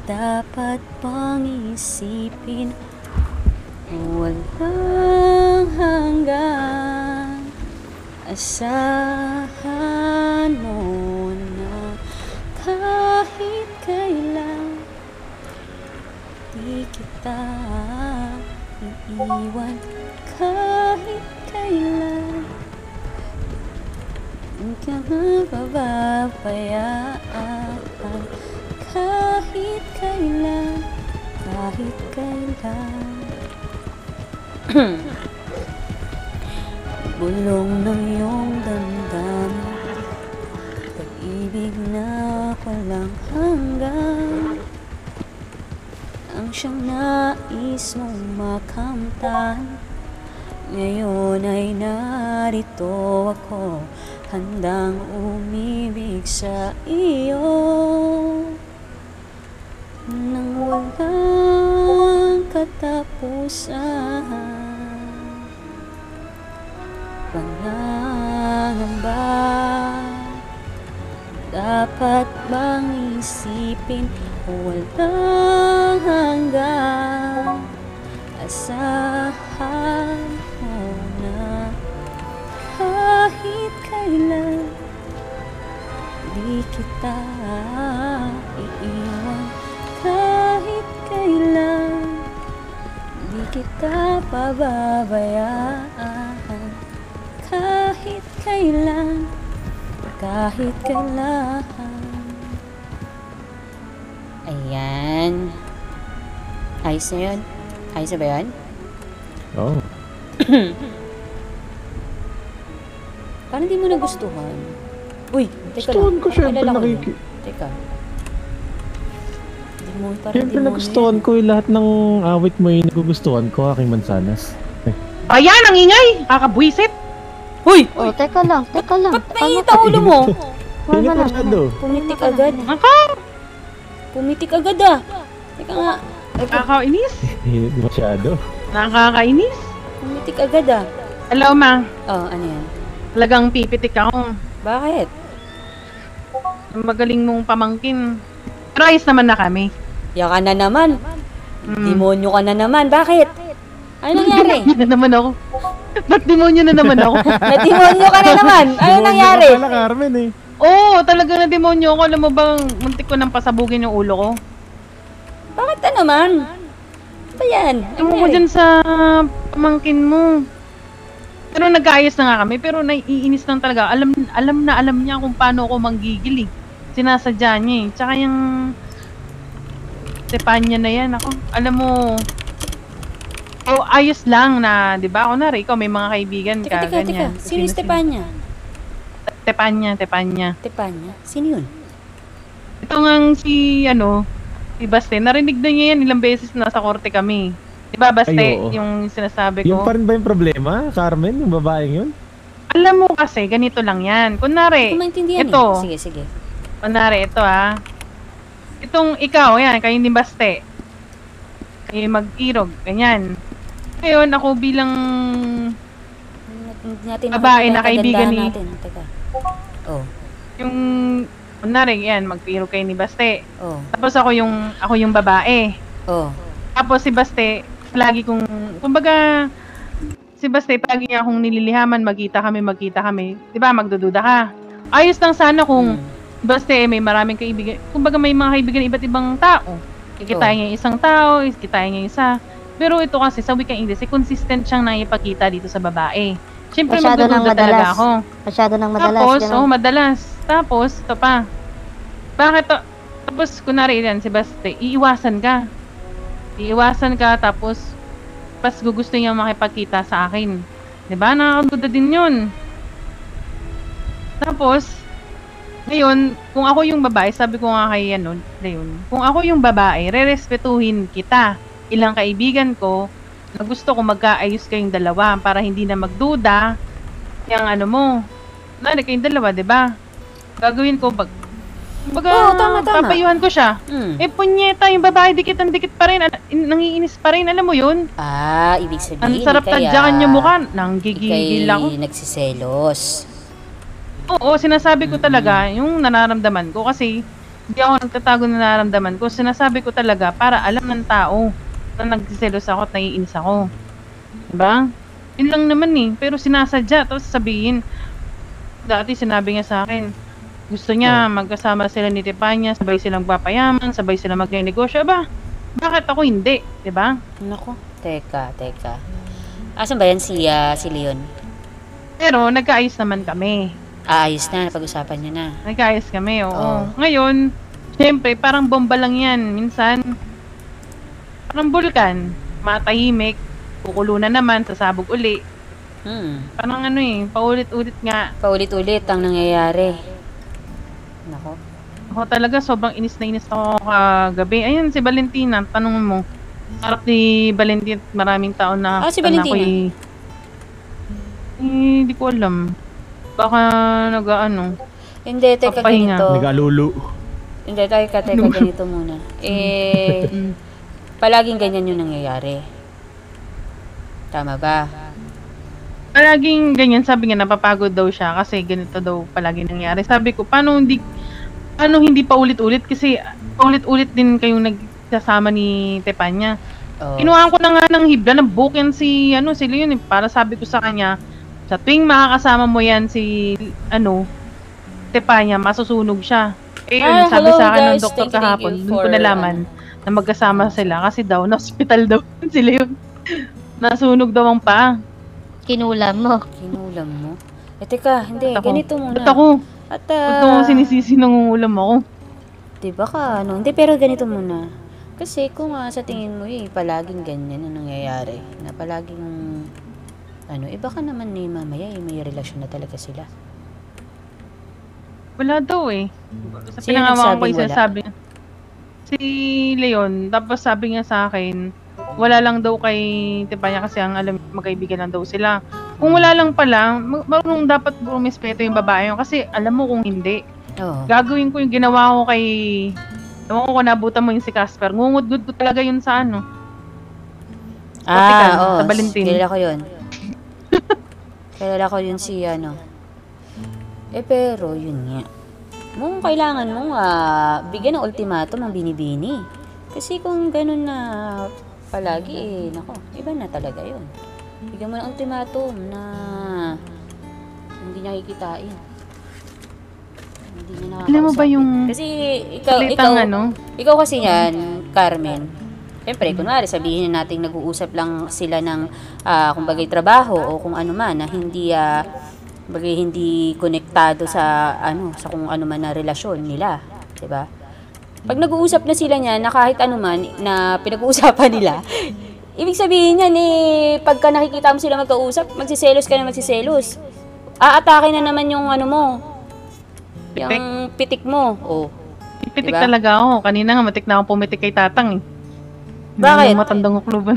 dapat bang isipin walang hanggan? Asahan mo na kahit kailan di kita iiwan, kahit kailan ka pababayaan, kahit kailan, kahit kailan. Bulong ng iyong damdamin, pag-ibig na walang hanggan, ang siyang nais mong makamtan. Ngayon ay narito ako, handang umibig sa iyo nang walang katapusan. Pangangamba, dapat bang isipin walang hanggan? Asahan mo na kahit kailan di kita iiwan, kahit kailan di kita pababayaan, kahit kailan, kahit kailan. Ayan. Ayos na yun? Ayos na ba yun? Oo. Parang di mo nagustuhan. Uy, teka gustuhan lang. ko syempre Teka. Di mo, Siyempre nagustuhan ko yung lahat ng awit mo yung nagugustuhan ko, aking mansanas. Ayan, ang ingay! Kakabwisit! Uy! Oh, teka lang. Ba't naiinit ang ulo mo? Hindi masyado. Pumitik agad. Pumitik agad ah. Teka nga. Nakakainis? Hindi masyado. Nakakainis? Pumitik agad ah. Hello, ma. Oh, ano yan? Talagang pipitik ako. Bakit? Magaling mong pamangkin. Pero ayos naman na kami. Yaka na naman. Demonyo ka na naman. Bakit? Ano nangyari? Demonyo na naman ako. Ba't demonyo na naman ako? Na-demonyo ka na naman. Ano nangyari? Demonyo ka pala, Carmen eh. Oo, talaga na demonyo ako. Alam mo bang muntik ko nang pasabugin yung ulo ko? Bakit na naman? Ano ba yan? Ano ko dyan sa pamangkin mo? Pero nag-aayos na nga kami, pero naiinis lang talaga. Alam niya kung paano ako manggigil eh. Sinasadya niya eh. Tsaka yung Stepanya na yan, ako. Alam mo, ayos lang na, di ba? Kunwari, ikaw may mga kaibigan ka, ganyan. Teka. Sino yung Stepanya? Tepanya. Sino yun? Ito ngang si Baste. Narinig na niya yan ilang beses na sa korte kami. Di ba, Baste? Ay, yung sinasabi ko. Yung pa rin ba yung problema, Carmen? Yung babaeng yun? Alam mo kasi, ganito lang yan. Kunwari, ito. Sige. Kunwari, ito Itong ikaw, yan, kayo ni Baste. Kayo mag-irog, ganyan. Ngayon, ako bilang babae na kaibigan ni... Teka. Oh. Yung, kunwari, yan, mag-irog kayo ni Baste. Oh. Tapos ako yung babae. Oh. Tapos si Baste, lagi kong, kumbaga, si Baste, palagi niya akong nililihaman, magkita kami. Diba, magdududa ka. Ayos lang sana kung Baste, may maraming kaibigan. Kumbaga may mga kaibigan iba't ibang tao. Kikitain niya yung isang tao, kikitain niya yung isa. Pero ito kasi sa wikang English, consistent siyang naipakita dito sa babae. Siyempre magdududa talaga ako. Masyado nang madalas. Tapos, ganun. madalas. Tapos, ito pa. Bakit to? Tapos, kunwari yan, si Baste, iiwasan ka. Tapos, pas gusto niya makipagkita sa akin. Diba? Nakakaduda din yun. Tapos, ngayon, kung ako yung babae, sabi ko nga kay Leon, kung ako yung babae, rerespetuhin kita. Ilang kaibigan ko, na gusto ko magkaayos kayong dalawa para hindi na magduda yung mo. Kayong dalawa, diba? Gagawin ko, tama. Papayuhan ko siya. Punyeta, yung babae, dikit pa rin. Nangiinis pa rin, alam mo yun? Ibig sabihin, ang sarap tadyakan yung mukha. Nanggigigil ako. Nagsiselos. Oo, sinasabi ko talaga yung nararamdaman ko kasi hindi ako nagtatago ng nararamdaman ko. Sinasabi ko talaga para alam ng tao na nagsiselos ako at naiinis ako. Diba? Yun lang naman pero sinasadya. Tapos sabihin, dati sinabi niya sa akin, gusto niya magkasama sila ni Tepanya, sabay silang papayaman, sabay silang magnegosyo. Bakit ako hindi? Diba? Nako, teka. Asan ba yan si Leon? Pero nagkaayos naman kami. Ayos na, napag-usapan niya na. Nagkaayos kami, oo. Ngayon, syempre, parang bomba lang yan. Minsan, parang bulkan. Matahimik, kukulo na naman, sasabog uli. Parang paulit-ulit nga. Paulit-ulit ang nangyayari. Nako. Ako talaga, sobrang inis na inis ako kagabi. Ayun, si Valentina, tanong mo. Sarap ni Valentina, maraming taon na. Si Valentina? Hindi ko alam. Baka Hindi, teka ganito. Nag-alulu. Hindi, teka ganito muna. Palaging ganyan yung nangyayari. Tama ba? Palaging ganyan, sabi nga napapagod daw siya kasi ganito daw palaging nangyayari. Sabi ko, paano hindi pa ulit-ulit? Kasi ulit-ulit din kayong nagsasama ni Tepanya. Kinuhaan ko na nga ng hibla, na-book yan si Leon para sabi ko sa kanya, sa tuwing makakasama mo yan si Tepanya, masusunog siya. Sabi sa akin ng doktor kahapon, doon ko nalaman na magkasama sila kasi daw na-hospital daw sila yun. Nasunog daw ang paa. Kinulam mo. Teka, hindi, ganito muna. Ba't ako sinisisi ng ulam ako? Diba ka, Hindi, pero ganito muna. Kasi kung sa tingin mo palaging ganyan ang nangyayari, na palaging baka naman mamaya may relasyon na talaga sila. Wala daw Sa Sino pinangawan ko nagsabing sabi si Leon, tapos sabi niya sa akin, wala lang daw kay Tepanya kasi ang alam magkaibigan lang daw sila. Kung wala lang pala, marunong dapat rumispeto yung babae yun kasi alam mo kung hindi. Gagawin ko yung ginawa ko kay ewan ko nabutan mo yung si Casper. Ngungud-gud ko talaga yun sa sa Valentin. Kilala ko yun. Kilala ko yun si pero yun nga. Kailangan mong bigyan ng ultimatum ang binibini. Kasi kung ganun na palagi iba na talaga yun. Bigyan mo ng ultimatum na hindi niya kikitain. Hindi niya nakakausap. Alam mo ba yung kasi ikaw kasi yan, Carmen. Siyempre, kunwari sabihin natin nag-uusap lang sila ng kumbaga trabaho o kung ano man na hindi hindi konektado sa sa kung ano man na relasyon nila, 'di ba? Pag nag-uusap na sila niyan na kahit ano man na pinag-uusapan nila, ibig sabihin niyan pagka nakikita mo sila magkausap, magsiselos ka na magsiselos. Aatake na naman yung mo. Yung pitik mo. Pitik talaga ako. Kanina nga matik na akong pumitik kay Tatang Bakit? Matandang ukluban.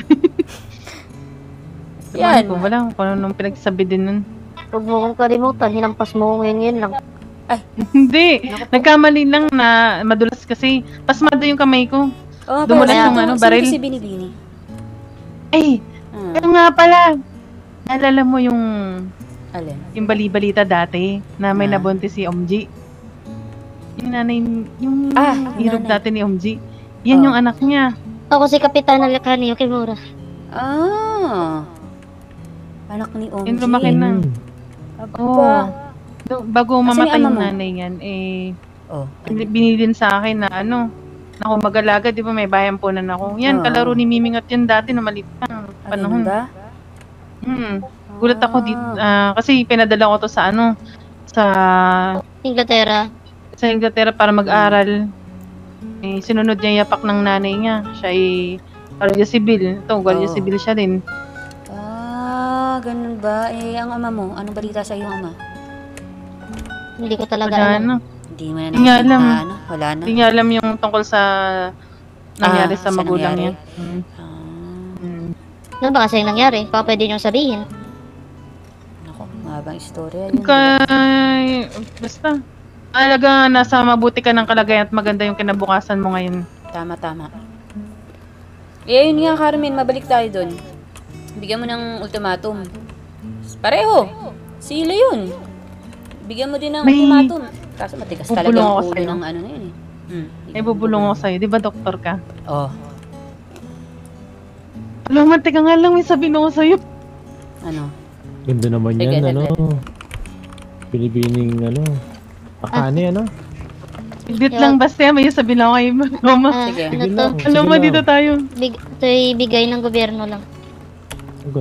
Yan. Wala kung anong pinagsabi din nun. Huwag mo kong kalimutan, hinampas mo ko ngayon lang. Ay, hindi. Nagkamali lang na madulas kasi. Pasmado yung kamay ko. Dumulas yung baril. Sino kasi binibini? Ano nga pala. Naalala mo yung alin? Yung bali-balita dati na may nabuntis si Omji. Yung nanay, yung hirap dati ni Omji. Yan yung anak niya. Ako si Kapitan Alakani Yukimura. Anak ni Omji. Yung lumaki na. Aba. Bago Asan mamatay yung ama yung mo? nanay niyan, binilin sa akin na ako mag-alaga, di ba may bayan po na ako. Yan, kalaro ni Miming at yan dati na maliit pa. Panahon. ba? Gulat ako dito, kasi pinadala ko to sa sa Inglaterra. Sa Inglaterra para mag-aral. Sinunod niya yung yapak ng nanay niya. Siya ay Guardia Civil. Ito, Guardia Civil siya din. Ganun ba? Ang ama mo, anong balita sa iyong ama? Hindi ko talaga Wala alam. na. Hindi mo na Hindi niya alam. Wala na. Hindi niya alam yung tungkol sa nangyari sa magulang niya. Ano ba kasi nangyari? Baka pwede niyong sabihin. Ako, mahabang istorya yun. Basta. Talaga nasa mabuti ka ng kalagayan at maganda yung kinabukasan mo ngayon. Tama. Yun nga, Carmen, mabalik tayo dun. Bigyan mo ng ultimatum. Pareho. Sila yun. Bigyan mo din ng ultimatum. Kaso matigas talaga yung ulo ng ano na yun May bubulong ako sa'yo. Di ba doktor ka? Oo. Alam, teka nga lang, may sabihin ako sa'yo. Ano? Ganda naman yan, Binibining, Akane, Bit lang basta, may sabihin ako kay Mama. Sige. Alam mo, dito tayo. Ito'y bigay ng gobyerno lang. Ang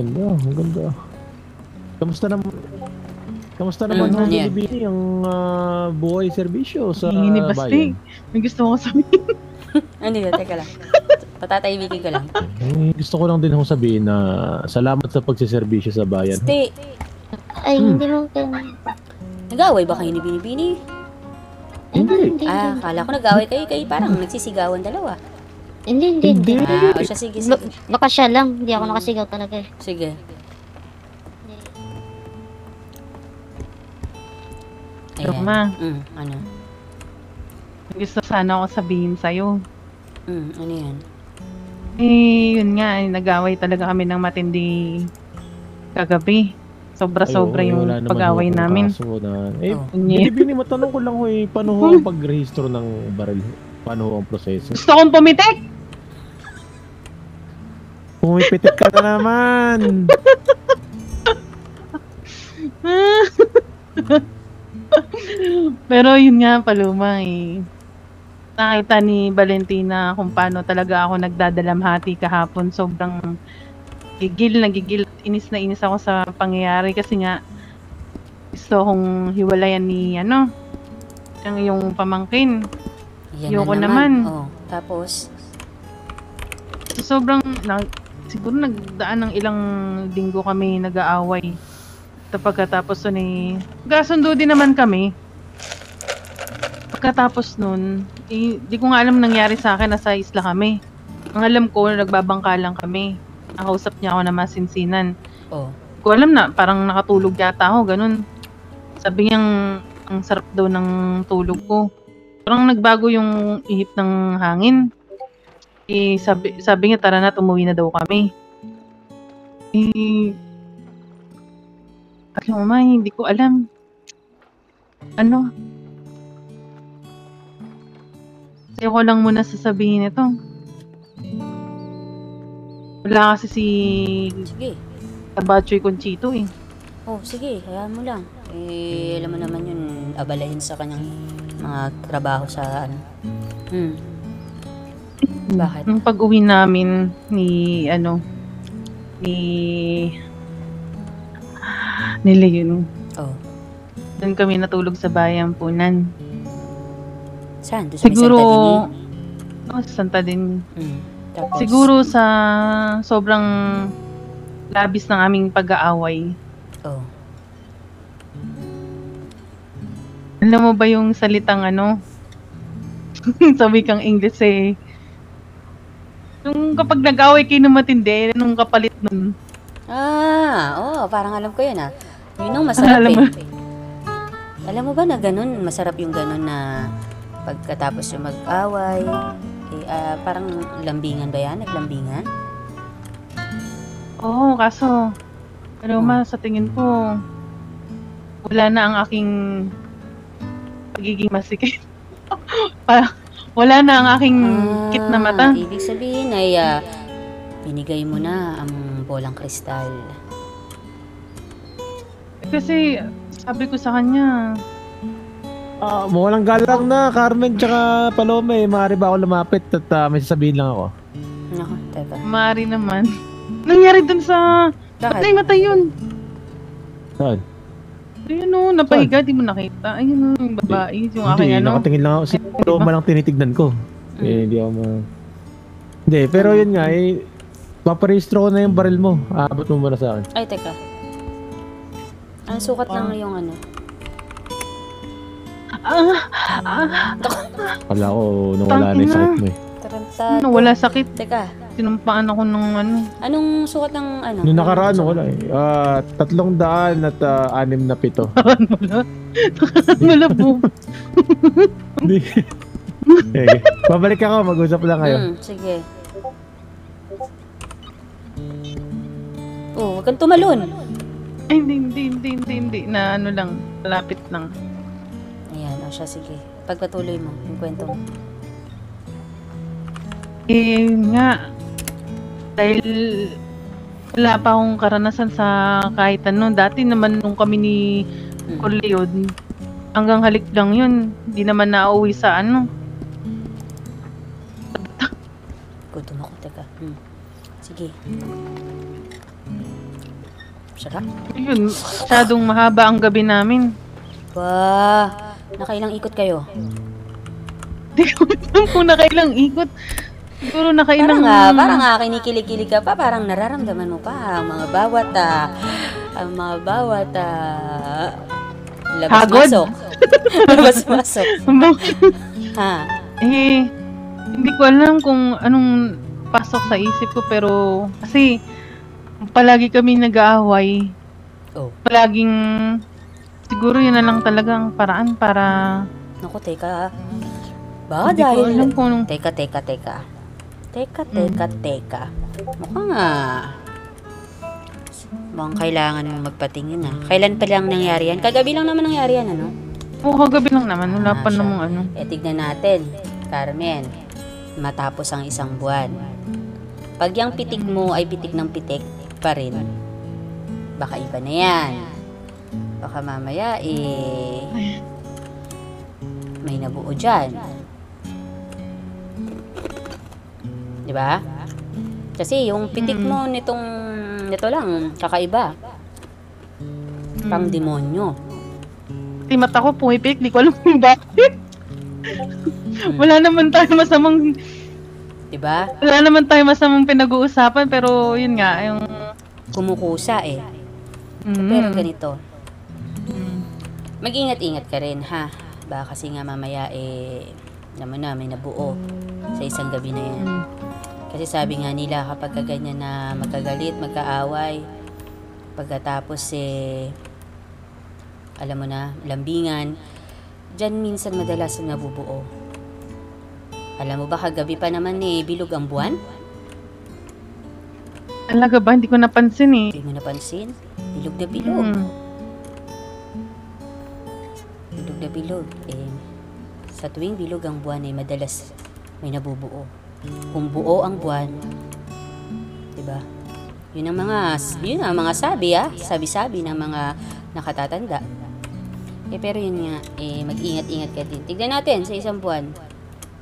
ganda. Kamusta naman ang Binibini ang buhay serbisyo sa bayan? May gusto ko sabihin. Hindi, teka lang. Patatahimikin ko lang. Gusto ko lang din akong sabihin na salamat sa pagsiservisyo sa bayan. Stay. Ay, hindi mo Nag-away ba kayo ni Binibini? Hindi. Kala ko nag-away kayo parang nagsisigawan dalawa. Hindi. O siya, sige. Baka siya lang, hindi ako nakasigaw talaga eh. Sige. Roma. Ano? Gusto sana ako sabihin sa'yo. Ano yan? Yun nga, nag-away talaga kami ng matindi kagabi. Sobra-sobra yung pag-away namin. Binibini, matanong ko lang paano ho ang pag-rehistro ng baril? Paano ho ang proseso? Gusto kong pumitik! Pumipitik ka na naman! Pero yun nga, Paloma nakita ni Valentina kung paano talaga ako nagdadalamhati kahapon. Sobrang gigil, inis na inis ako sa pangyayari kasi nga gusto kong hiwalayan ni yung pamangkin. Ayoko naman. Tapos? Sobrang, siguro nagdaan ng ilang linggo kami nag-aaway. Pagkatapos nun magkasundo din naman kami. Pagkatapos nun, di ko nga alam nangyari sa akin, nasa isla kami. Ang alam ko, nagbabangka lang kami. Nakausap niya ako na masinsinan. Ko alam na, parang nakatulog yata ako, ganun. Sabi niya, ang sarap daw ng tulog ko. Parang nagbago yung ihip ng hangin. Sabi niya, tara na, umuwi na daw kami. Mama, hindi ko alam. Kasi ko lang muna sasabihin ito. Wala kasi si Tabachoy Conchito Sige, hayaan mo lang. Alam mo naman yun, abalahin sa kanyang mga trabaho sa Bakit? Nung pag-uwi namin ni Leon. Doon kami natulog sa bayan Punan. Saan? Doon siguro, sa Santa Dini. Tapos? Siguro sa sobrang labis ng aming pag-aaway. Alam mo ba yung salitang sabi kang English yung kapag nag-aaway kayo ng matindi, nung kapalit nun. Parang alam ko yun Yun ang masarap Alam mo ba na ganun, masarap yung ganun na pagkatapos yung mag-away, parang lambingan ba yan? Naglambingan? Oo, kaso, sa tingin ko, wala na ang aking pagiging masikip. Wala na ang aking kit na mata. Ibig sabihin ay binigay mo na ang bolang kristal. Kasi sabi ko sa kanya, Walang galang na, Carmen tsaka Palome. Maaari ba ako lumapit at may sasabihin lang ako? Nako, teka. maaari naman. Nangyari dun sa... Matay yun. Saan? Ayun o, napahiga, di mo nakita. Ayun o, yung babae, yung aking Hindi, ano. nakatingin lang ako. Siguro malang tinitignan ko. Hindi ako Hindi, pero yun nga paparehistro ko na yung baril mo. Aabot mo muna sa akin. Ay, teka. Ang sukat lang yung ano. Kala ko nawala na yung sakit mo eh. Tarantado. Nawala sakit. Teka. Sinumpaan ako ng ano. Anong sukat ng ano? Nung nakaraan, wala eh. 300 at 6 na 7. Wala po. Hindi. Okay. Babalik ako, mag-usap lang kayo. Sige. Oh, huwag kang tumalon. Ay, hindi. Na ano lang, malapit lang. Ayan, o siya, sige. Pagpatuloy mo, yung kwento mo. Nga, dahil wala pa akong karanasan sa kahit ano. Dati naman nung kami ni Corleone, hanggang halik lang yun. Hindi naman nauwi sa ano. Gutom ako, teka. Sige. Sarap. Yun, masyadong mahaba ang gabi namin. Ba, nakailang ikot kayo? Hindi ko alam kung nakailang ikot. Siguro nakailang... Parang kinikilig-kilig ka pa, parang nararamdaman mo pa ang mga bawat labas-masok. Labas-masok. Ha? Hindi ko alam kung anong pasok sa isip ko, pero kasi palagi kami nag-aaway. Palaging siguro yun na lang talagang paraan para... Naku, teka. Baka dahil... Alam ko nung... Teka. Mukhang kailangan mo magpatingin Kailan pa lang nangyari yan? Kagabi lang naman nangyari yan, ano? Oo, kagabi lang naman. Wala pa namang ano. Tignan natin, Carmen. Matapos ang 1 buwan. Pag yung pitik mo ay pitik ng pitik pa rin, baka iba na yan. Baka mamaya, may nabuo dyan. Diba? Kasi yung pitik mo nito lang, kakaiba. Pang demonyo. Di mata ko pumipik, di ko alam kung bakit. Wala naman tayo masamang... Diba? Wala naman tayo masamang pinag-uusapan, pero yun nga, yung... Kumukusa Pero ganito. Mag-ingat-ingat ka rin, ha? Baka kasi nga mamaya, naman na, may nabuo sa isang gabi na yan. Kasi sabi nga nila, kapag ganyan na magkagalit, magkaaway, pagkatapos alam mo na, lambingan, dyan minsan madalas nabubuo. Alam mo ba, kagabi pa naman bilog ang buwan? Talaga ba? Hindi ko napansin Hindi mo napansin? Bilog na bilog. Bilog na bilog. Sa tuwing bilog ang buwan madalas may nabubuo. Kung buo ang buwan, diba? Yun ang mga sabi-sabi ng mga nakatatanda. Pero yun nga, mag-ingat-ingat ka din. Tignan natin sa 1 buwan.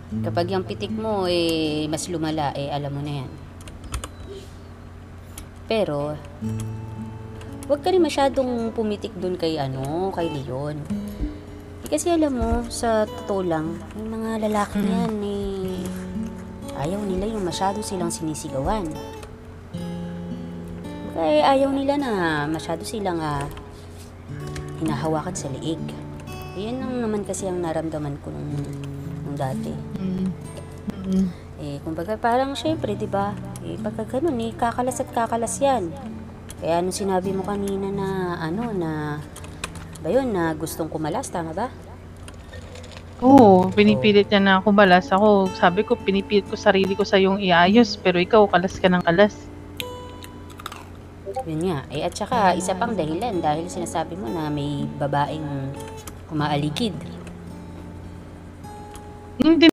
Kapag yung pitik mo mas lumala, alam mo na yan. Pero huwag ka rin masyadong pumitik dun kay Leon. Kasi alam mo, sa totoo lang, yung mga lalaki yan ayaw nila yung masyado silang sinisigawan. Kaya ayaw nila na masyado silang hinahawakan sa liig. Yan lang naman kasi ang naramdaman ko nung dati. Kumbaga parang syempre, diba? Pagka ganun, kakalas at kakalas yan. Kaya ano sinabi mo kanina na gustong kumalas, tama ba? Oo, pinipilit niya na ako balas. Ako, sabi ko, pinipilit ko sarili ko sa yung iayos, pero ikaw, kalas ka ng kalas. Yun nga. At saka, isa pang dahilan, dahil sinasabi mo na may babaeng umaaligid. Hindi